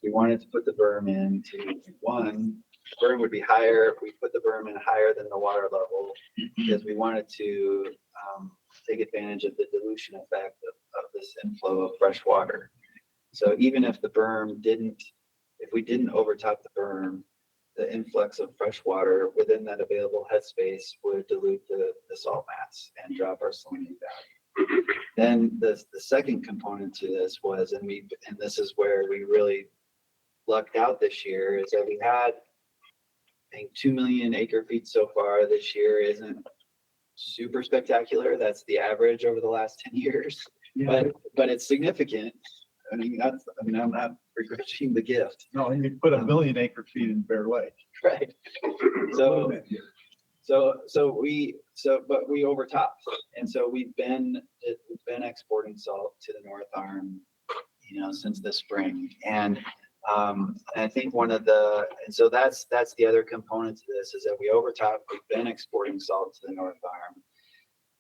we wanted to put the berm in to, one, the berm would be higher. We put the berm in higher than the water level because we wanted to take advantage of the dilution effect of this inflow of fresh water. So even if the berm if we didn't overtop the berm, the influx of fresh water within that available headspace would dilute the salt mass and drop our salinity value. Then the second component to this was, and this is where we really lucked out this year, is that we had, I think, 2 million acre feet so far. This year isn't super spectacular. That's the average over the last 10 years, Yeah. but it's significant. I'm not begrudging the gift. No, and you put 1 million acre feet in Bear Lake. Right. But we overtopped. And so we've been exporting salt to the North Arm, since the spring. And I think so that's the other component to this, is that we overtopped. We've been exporting salt to the North Arm.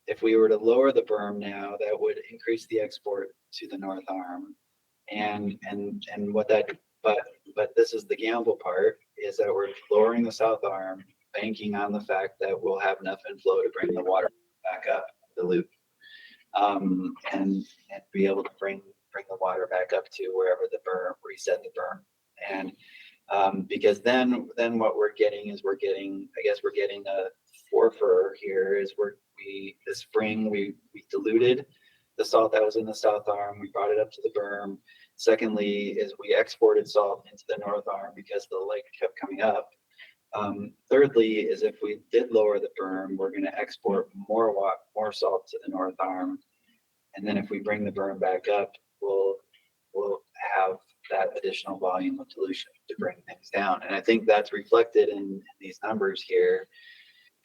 If we were to lower the berm now, that would increase the export to the North Arm. But this is the gamble part, is that we're lowering the South Arm, banking on the fact that we'll have enough inflow to bring the water back up the loop, and be able to bring the water back up to wherever the berm, reset the berm. And because then what we're getting is we're getting a forfer here, is this spring we diluted the salt that was in the South Arm. We brought it up to the berm. Secondly, is we exported salt into the North Arm because the lake kept coming up. Thirdly, is if we did lower the berm, we're going to export more salt to the North Arm. And then if we bring the berm back up, we'll have that additional volume of dilution to bring things down. And I think that's reflected in these numbers here,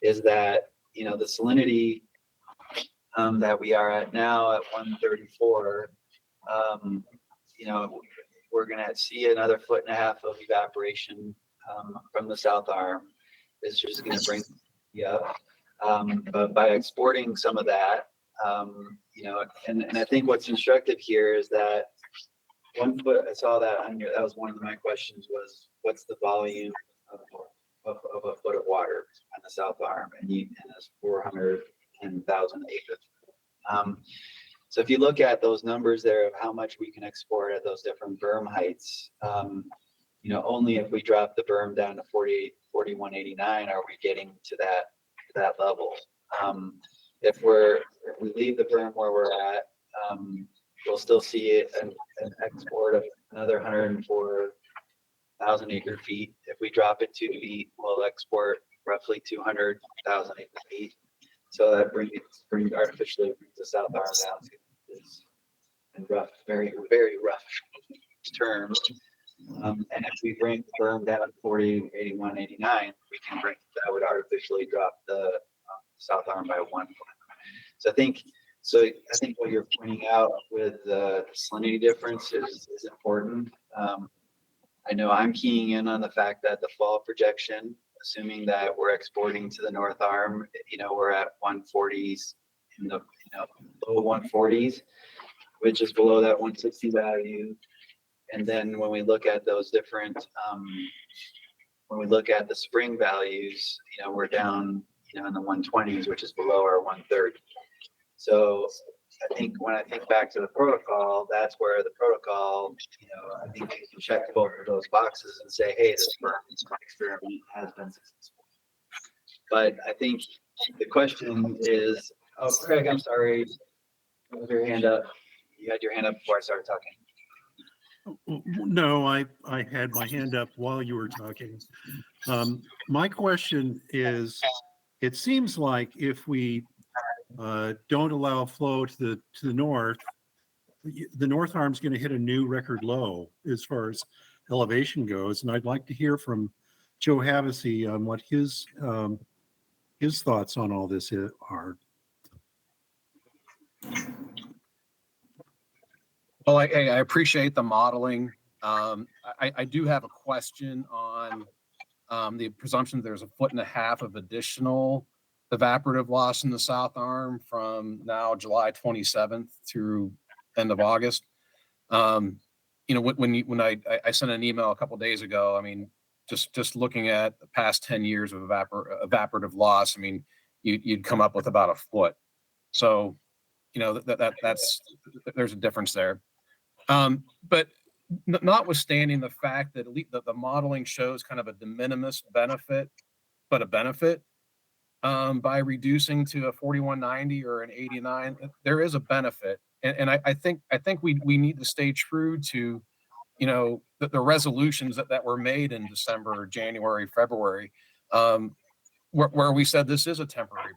is that, the salinity that we are at now at 134, we're going to see another 1.5 feet of evaporation from the South Arm. It's just going to bring but by exporting some of that, and I think what's instructive here is that 1 foot, I saw that on that was one of my questions, was what's the volume of a foot of water on the South Arm, and it's 410,000 acres. So if you look at those numbers there of how much we can export at those different berm heights, only if we drop the berm down to 4189 are we getting to that level. If we leave the berm where we're at, we'll still see an export of another 104,000 acre feet. If we drop it 2 feet, we'll export roughly 200,000 feet. So that brings artificially brings the south arm down to this in rough, very, very rough terms. And if we bring the berm down 40, 81, 89, that would artificially drop the south arm by 1 foot. So I think what you're pointing out with the salinity difference is important. I know I'm keying in on the fact that the fall projection, assuming that we're exporting to the north arm, we're at 140s in the low 140s, which is below that 160 value. And then when we look at those different, when we look at the spring values, we're down, in the 120s, which is below our 130. So I think when I think back to the protocol, that's where the protocol, I think you can check both of those boxes and say, hey, this Berm experiment has been successful. But I think the question is, oh, Craig, I'm sorry. With your hand up. You had your hand up before I started talking. No, I had my hand up while you were talking. My question is, it seems like if we don't allow flow to the north arm's going to hit a new record low as far as elevation goes. And I'd like to hear from Joe Havasu on what his thoughts on all this are. Well, I appreciate the modeling. I do have a question on the presumption there's 1.5 feet of additional evaporative loss in the south arm from now July 27th through end of August. When I sent an email a couple of days ago, I mean, just looking at the past 10 years of evaporative loss, I mean, you'd come up with about 1 foot. So, that's there's a difference there. But notwithstanding the fact that the modeling shows kind of a de minimis benefit, but a benefit by reducing to a 4190 or an 89, there is a benefit. And I think we need to stay true to, the resolutions that were made in December, January, February, where we said this is a temporary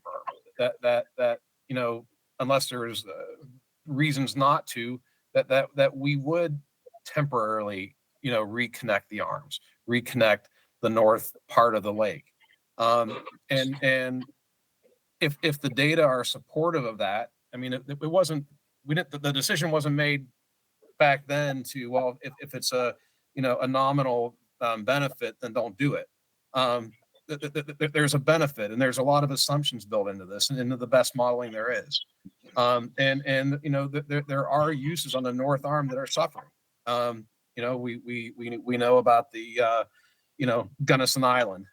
berm, that unless there's reasons not to, that we would temporarily, reconnect the arms, reconnect the north part of the lake. And if the data are supportive of that, I mean, the decision wasn't made back then to, well, if it's a nominal benefit, then don't do it. There's a benefit, and there's a lot of assumptions built into this and into the best modeling there is. There are uses on the north arm that are suffering. We know about the Gunnison Island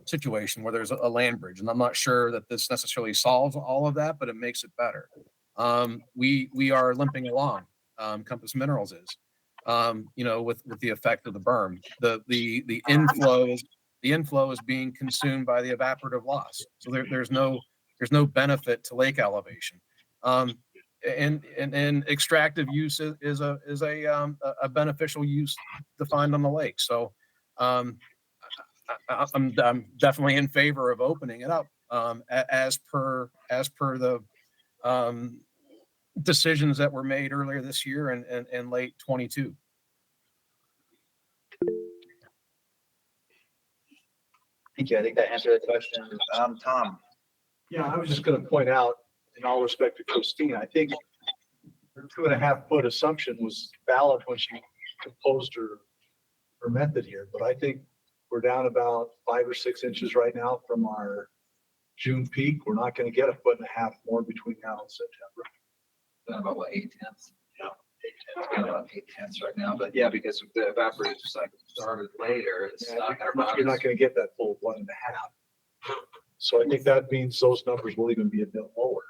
situation where there's a land bridge, and I'm not sure that this necessarily solves all of that, but it makes it better. We are limping along. Compass Minerals is, with the effect of the berm. The inflow is being consumed by the evaporative loss. So there's no benefit to lake elevation. And extractive use is a beneficial use defined on the lake. So I'm definitely in favor of opening it up as per the decisions that were made earlier this year and late 22. Thank you. I think that answered the question. Tom. Yeah, I was just going to point out, in all respect to Christine, I think her 2.5 foot assumption was valid when she composed her method here, but I think we're down about 5 or 6 inches right now from our June peak. We're not going to get 1.5 foot more between now and September. About what, 8/10? Yeah. About 8/10 right now, but yeah, because the evaporative cycle started later, it's not gonna. You're not going to get that full 1.5. So I think that means those numbers will even be a bit lower.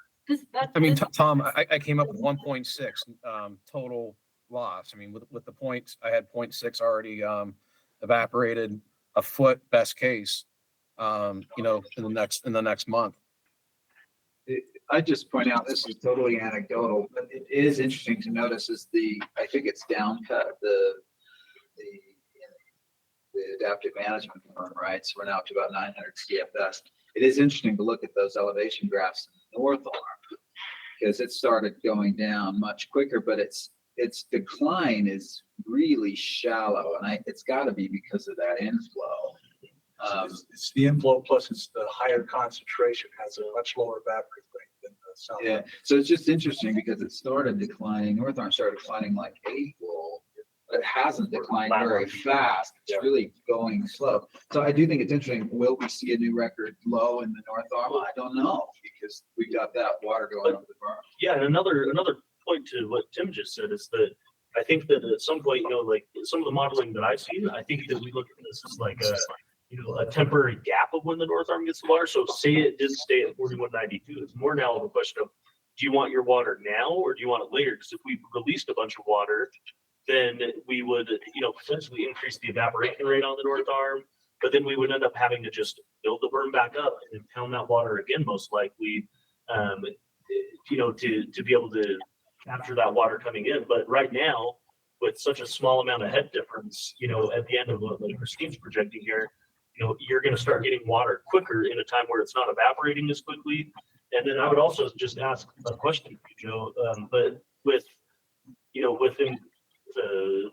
I mean, Tom, I came up with 1.6 total loss. I mean, with the points, I had 0.6 already evaporated, 1 foot best case, in the next month. I just point out, this is totally anecdotal, but it is interesting to notice is I think it's down cut, the the adaptive management firm, right? So we're now up to about 900 CFS. It is interesting to look at those elevation graphs in the north arm because it started going down much quicker, but its decline is really shallow, and it's got to be because of that inflow. It's the inflow plus it's the higher concentration has a much lower evaporative rate than the south. Yeah, so it's just interesting because it started declining, north arm started declining like April, but it hasn't declined very fast. It's really going slow. So I do think it's interesting. Will we see a new record low in the north arm? I don't know because we got that water going over the berm. Yeah, and another point to what Tim just said is that I think that at some point, like some of the modeling that I've seen, I think that we look at this as like a temporary gap of when the north arm gets the water. So say it didn't stay at 4192. It's more now of a question of, do you want your water now or do you want it later? Because if we released a bunch of water, then we would, potentially increase the evaporation rate on the north arm, but then we would end up having to just build the berm back up and pound that water again, most likely, to be able to capture that water coming in. But right now, with such a small amount of head difference, at the end of what Christine's projecting here, you're going to start getting water quicker in a time where it's not evaporating as quickly. And then I would also just ask a question, Joe, but with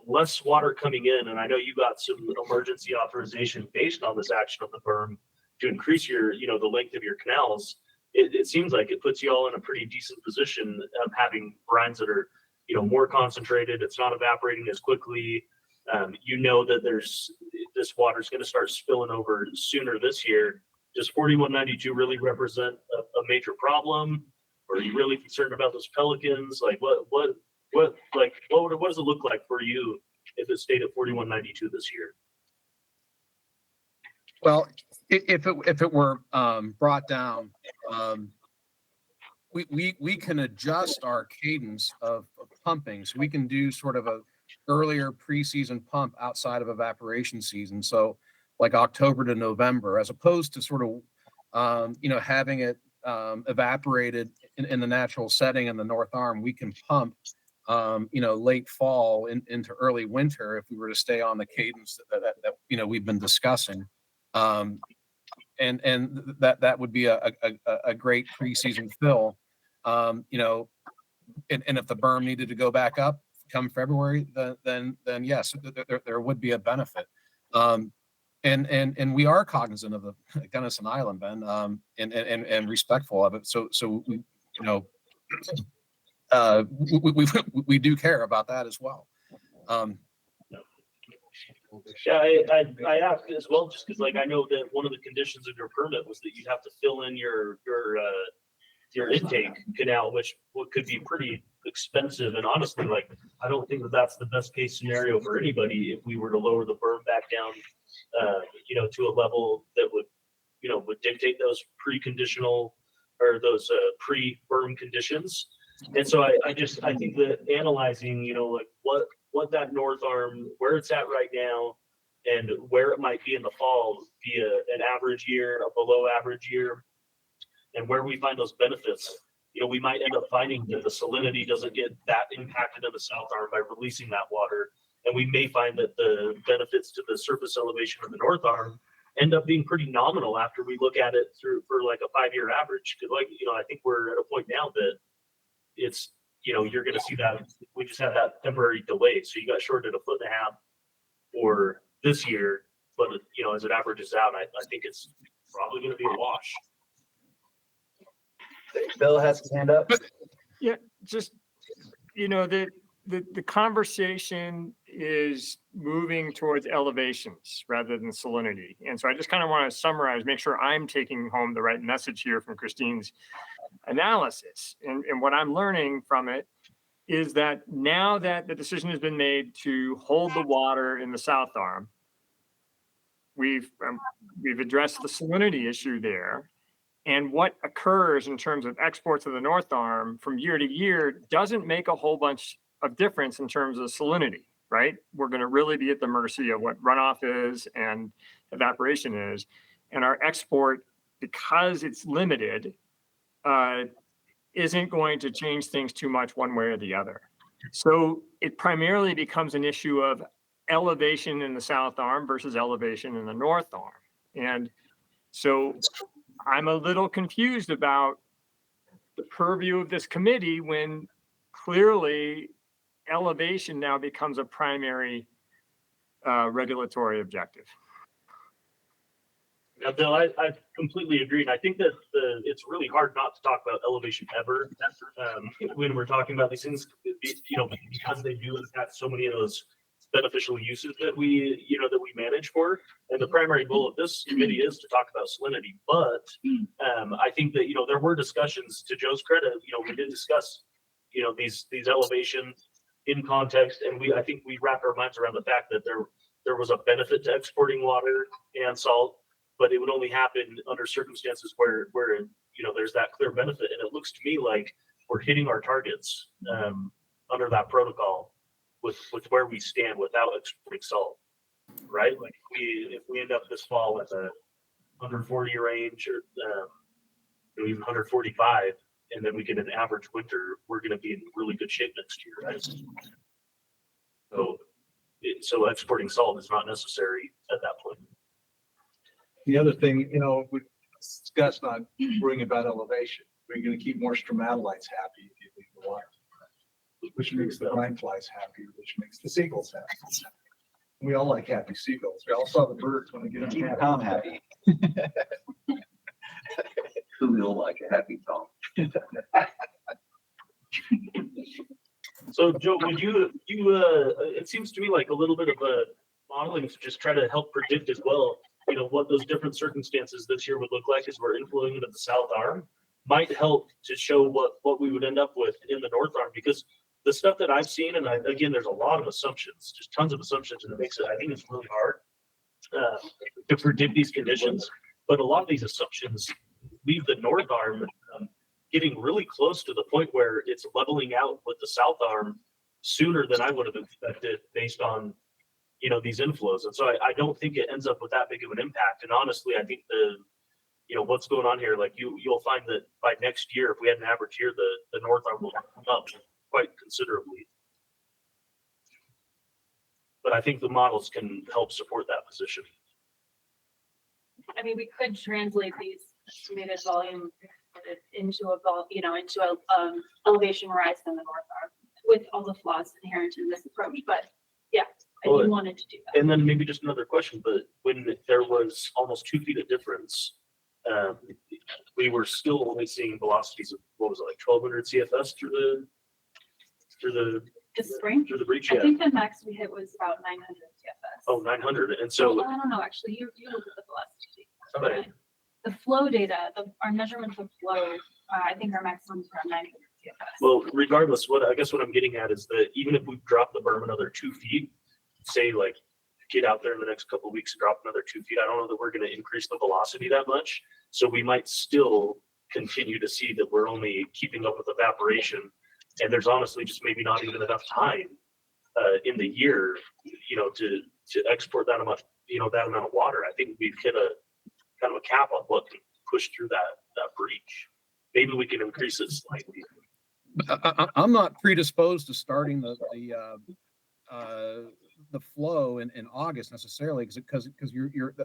less water coming in, and I know you got some emergency authorization based on this action of the berm to increase your, the length of your canals. It seems like it puts you all in a pretty decent position of having brines that are, more concentrated. It's not evaporating as quickly. That this water is going to start spilling over sooner this year. Does 4192 really represent a major problem? Or are you really concerned about those pelicans? Like what does it look like for you if it stayed at 4192 this year? Well, if it were brought down, we can adjust our cadence of pumping. So we can do sort of a earlier preseason pump outside of evaporation season. So like October to November, as opposed to sort of, having it evaporated in the natural setting in the north arm, we can pump, late fall into early winter if we were to stay on the cadence that we've been discussing. And that would be a great preseason fill. And if the berm needed to go back up come February, then yes, there would be a benefit. And we are cognizant of the Gunnison Island, Ben, and respectful of it. So we do care about that as well. Yeah, I asked as well, just because I know that one of the conditions of your permit was that you have to fill in your intake canal, which could be pretty expensive. And honestly, I don't think that that's the best case scenario for anybody if we were to lower the berm back down, to a level that would dictate those preconditional or those pre-berm conditions. And so I think that analyzing, what that north arm, where it's at right now, and where it might be in the fall, be an average year, a below average year, and where we find those benefits, we might end up finding that the salinity doesn't get that impacted in the south arm by releasing that water. And we may find that the benefits to the surface elevation of the north arm end up being pretty nominal after we look at it for like a 5-year average. Because I think we're at a point now that it's, you're going to see that we just have that temporary delay. So you got shorted 1.5 feet for this year, but as it averages out, I think it's probably going to be a wash. Bill has his hand up. Yeah, just, the conversation is moving towards elevations rather than salinity. And so I just kind of want to summarize, make sure I'm taking home the right message here from Christine's analysis. And what I'm learning from it is that now that the decision has been made to hold the water in the south arm, we've addressed the salinity issue there. And what occurs in terms of exports of the north arm from year to year doesn't make a whole bunch of difference in terms of salinity, right? We're going to really be at the mercy of what runoff is and evaporation is. And our export, because it's limited, isn't going to change things too much one way or the other. So it primarily becomes an issue of elevation in the south arm versus elevation in the north arm. And so I'm a little confused about the purview of this committee when clearly elevation now becomes a primary regulatory objective. Now, Bill, I completely agree. And I think that it's really hard not to talk about elevation ever when we're talking about these things, because they do impact so many of those beneficial uses that we manage for. And the primary goal of this committee is to talk about salinity. But I think that, there were discussions, to Joe's credit, we did discuss, these elevations in context. And I think we wrapped our minds around the fact that there was a benefit to exporting water and salt, but it would only happen under circumstances where there's that clear benefit. And it looks to me like we're hitting our targets under that protocol with where we stand without exporting salt, right? Like if we end up this fall with a 140 range or even 145, and then we get an average winter, we're going to be in really good shape next year, right? So exporting salt is not necessary at that point. The other thing, Scott's not worrying about elevation. We're going to keep more stromatolites happy if you leave the water, which makes the pine flies happy, which makes the seagulls happy. We all like happy seagulls. We all saw the birds when they get Keep happy. Tom happy. Who will like a happy Tom? So Joe, would you it seems to me like a little bit of a modeling to just try to help predict as well, what those different circumstances this year would look like as we're inflowing into the south arm might help to show what we would end up with in the north arm, because the stuff that I've seen, and again, there's a lot of assumptions, just tons of assumptions, and I think it's really hard to predict these conditions. But a lot of these assumptions leave the north arm getting really close to the point where it's leveling out with the south arm sooner than I would have expected based on, these inflows. And so I don't think it ends up with that big of an impact. And honestly, I think what's going on here, like you'll find that by next year, if we had an average year, the north arm will come up quite considerably. But I think the models can help support that position. I mean, we could translate these estimated volume into elevation rise in the north arm with all the flaws inherent in this approach. But yeah, I do wanted to do that. And then maybe just another question, but when there was almost 2 feet of difference, we were still only seeing velocities of, what was it, like 1200 CFS through the spring? Through the breach, I yeah. think the max we hit was about 900 CFS. Oh, 900. And so Well, I don't know, actually, you look at the velocity. Somebody. The flow data, our measurement of flow, I think our maximum is around 900 CFS. Well, regardless, what I'm getting at is that even if we drop the berm another 2 feet, say like get out there in the next couple of weeks and drop another 2 feet, I don't know that we're going to increase the velocity that much. So we might still continue to see that we're only keeping up with evaporation. And there's honestly just maybe not even enough time in the year, to export that amount of water. I think we've hit a kind of a cap on what can push through that breach. Maybe we can increase it slightly. I'm not predisposed to starting the flow in August necessarily, because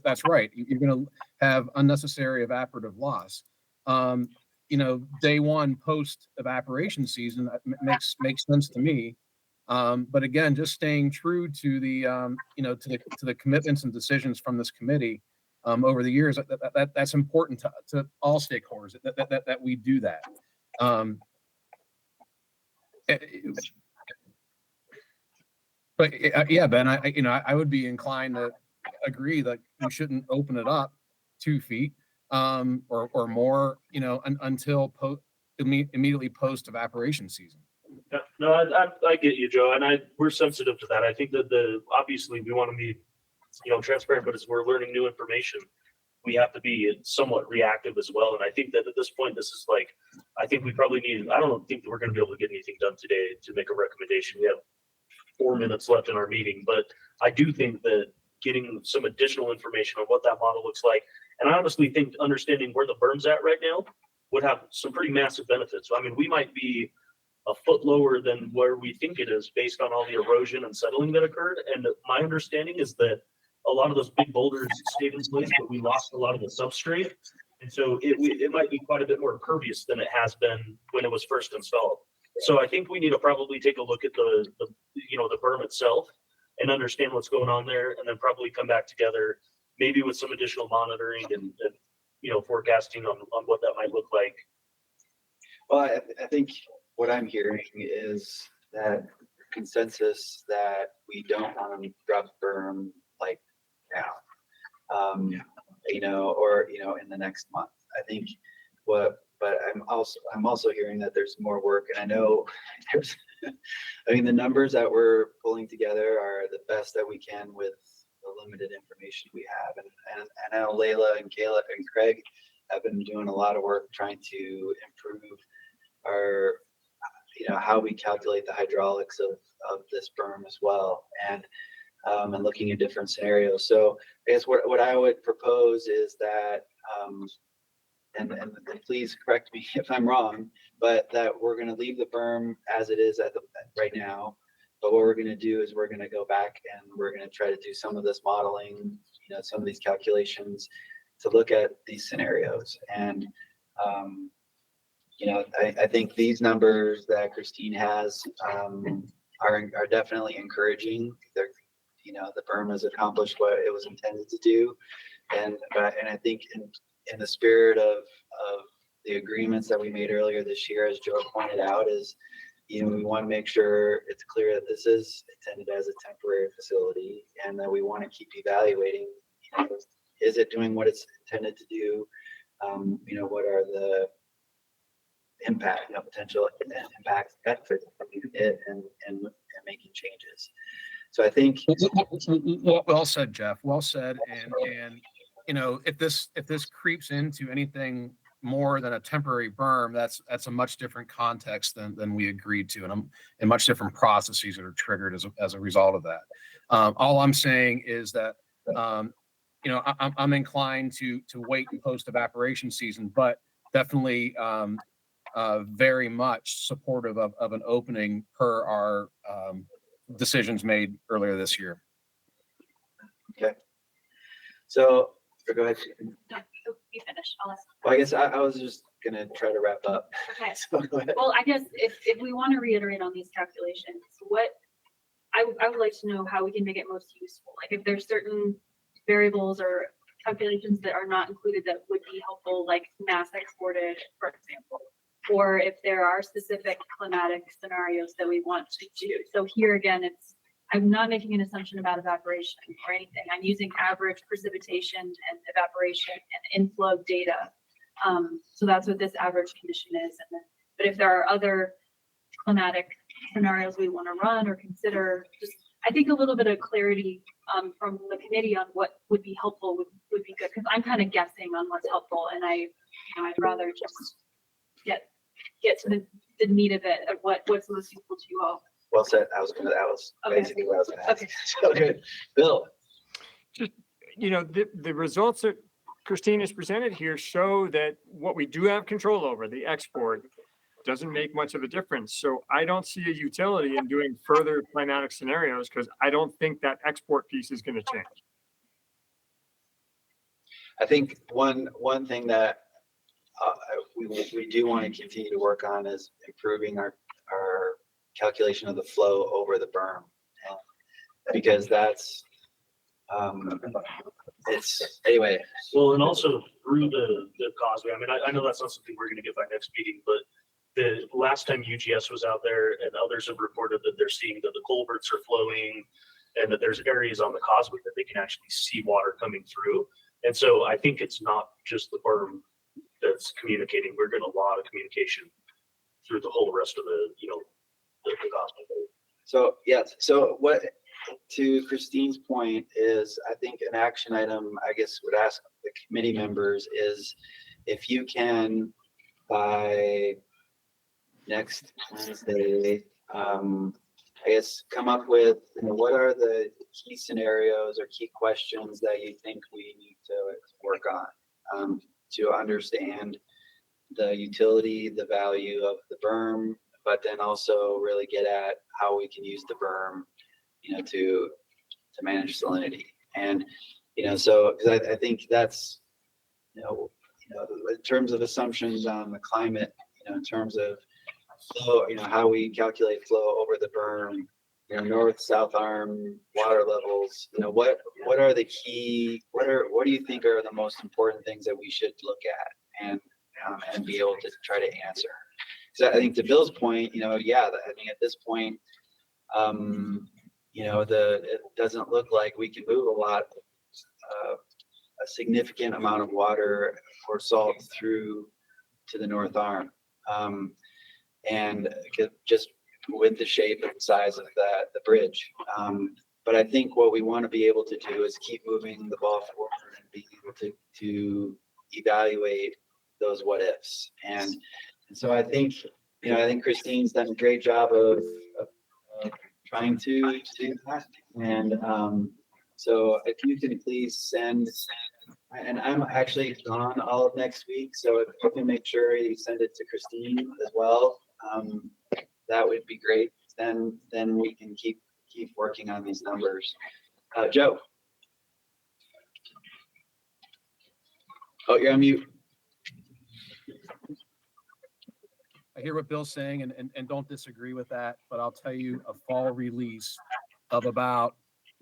that's right. You're going to have unnecessary evaporative loss. Day one post evaporation season makes sense to me. But again, just staying true to the to the commitments and decisions from this committee over the years, that's important to all stakeholders that we do that. But yeah, Ben, I would be inclined to agree that we shouldn't open it up 2 feet or more, until immediately post evaporation season. Yeah, no, I get you, Joe, and we're sensitive to that. I think that obviously we want to be, transparent, but as we're learning new information, we have to be somewhat reactive as well. And I think that at this point, this is like, I think we probably need. I don't think that we're going to be able to get anything done today to make a recommendation. We have 4 minutes left in our meeting, but I do think that getting some additional information on what that model looks like, and I honestly think understanding where the berm's at right now would have some pretty massive benefits. So, I mean, we might be a foot lower than where we think it is based on all the erosion and settling that occurred. And my understanding is that a lot of those big boulders stayed in place, but we lost a lot of the substrate. And so it might be quite a bit more pervious than it has been when it was first installed. So I think we need to probably take a look at the berm itself and understand what's going on there, and then probably come back together, maybe with some additional monitoring and forecasting on what that might look like. Well, I think what I'm hearing is that consensus that we don't want to drop berm like now, or in the next month. I think but I'm also hearing that there's more work, and I know the numbers that we're pulling together are the best that we can with the limited information we have, and I know Layla and Kayla and Craig have been doing a lot of work trying to improve our how we calculate the hydraulics of this berm as well, and looking at different scenarios. So I guess what I would propose is that and please correct me if I'm wrong, but that we're going to leave the berm as it is right now. But what we're going to do is we're going to go back and we're going to try to do some of this modeling, some of these calculations to look at these scenarios. And I think these numbers that Christine has are definitely encouraging. They're, the berm has accomplished what it was intended to do, and I think in the spirit of the agreements that we made earlier this year, as Joe pointed out, is we want to make sure it's clear that this is intended as a temporary facility, and that we want to keep evaluating. Is it doing what it's intended to do? What are the potential impacts for it, and making changes. So I think well said, Jeff. Well said. And if this creeps into anything more than a temporary berm, that's a much different context than we agreed to, and much different processes that are triggered as a result of that. All I'm saying is that I'm inclined to wait and post evaporation season, but definitely very much supportive of an opening per our decisions made earlier this year. Okay. So go ahead. No, you finish. I'll ask. Well, I guess I was just gonna try to wrap up. Okay. So go ahead. Well, I guess if we want to reiterate on these calculations, what I would like to know how we can make it most useful. Like if there's certain variables or calculations that are not included that would be helpful, like mass exported, for example, or if there are specific climatic scenarios that we want to do. So here again, I'm not making an assumption about evaporation or anything. I'm using average precipitation and evaporation and inflow data. So that's what this average condition is. But if there are other climatic scenarios we want to run or consider, just I think a little bit of clarity from the committee on what would be helpful would be good, because I'm kind of guessing on what's helpful, and I'd rather just get to the meat of it, of what's most useful to you all. Well said. That was Okay. basically what I was going to ask. Okay. So good. Bill. Just, the results that Christine has presented here show that what we do have control over, the export, doesn't make much of a difference. So I don't see a utility in doing further climatic scenarios, because I don't think that export piece is going to change. I think one thing that we do want to continue to work on is improving our calculation of the flow over the berm, because that's it's anyway. Well, and also through the causeway. I mean, I know that's not something we're going to get by next meeting, but the last time UGS was out there and others have reported that they're seeing that the culverts are flowing and that there's areas on the causeway that they can actually see water coming through. And so I think it's not just the berm that's communicating. We're getting a lot of communication through the whole rest of the causeway. So yes. So what, to Christine's point, is I think an action item I guess would ask the committee members is if you can by next Wednesday, I guess come up with what are the key scenarios or key questions that you think we need to work on to understand the utility, the value of the berm, but then also really get at how we can use the berm, to manage salinity. And, so 'cause I think that's, in terms of assumptions on the climate, in terms of flow, how we calculate flow over the berm, north, south arm, water levels, what are the key, what do you think are the most important things that we should look at and be able to try to answer? So I think to Bill's point, at this point, it doesn't look like we can move a significant amount of water or salt through to the north arm. And just with the shape and size of the bridge. But I think what we want to be able to do is keep moving the ball forward and being able to evaluate those what ifs. And so I think Christine's done a great job of trying to do that. And so if you can please send, and I'm actually gone all of next week, so if you can make sure you send it to Christine as well, that would be great. Then we can keep working on these numbers. Joe. Oh, you're on mute. I hear what Bill's saying and don't disagree with that, but I'll tell you a fall release of about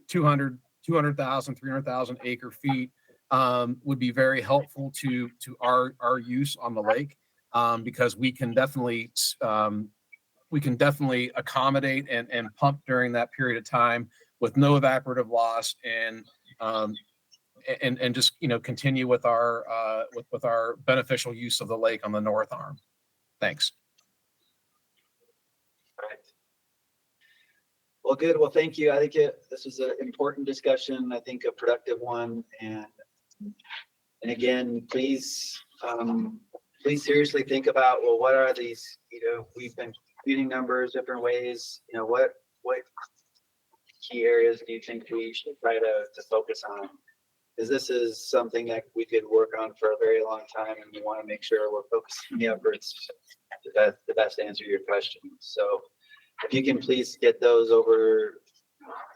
200,000, 300,000 acre feet would be very helpful to our use on the lake, because we can definitely accommodate and pump during that period of time with no evaporative loss and just continue with our beneficial use of the lake on the north arm. Thanks. All right. Well, good. Well, thank you. I think this was an important discussion. I think a productive one. And again, please seriously think about, well, what are these? We've been computing numbers different ways. What key areas do you think we should try to focus on? Because this is something that we could work on for a very long time, and we want to make sure we're focusing the efforts the best to answer your questions. So if you can please get those over,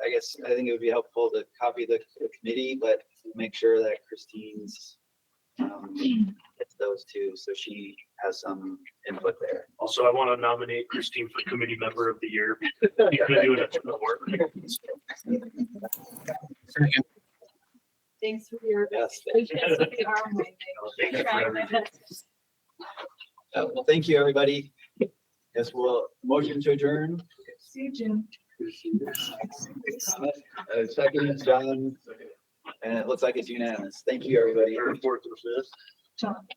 I think it would be helpful to copy the committee, but make sure that Christine's gets those too, so she has some input there. Also, I want to nominate Christine for Committee Member of the Year. You've been doing a ton of work. Thanks for your Yes. patience with the arm waving. Thank you for everything. Well, thank you, everybody. Yes, we'll motion to adjourn. See you, Jim. Second is John, and it looks like it's unanimous. Thank you, everybody. Third, fourth, and fifth. John.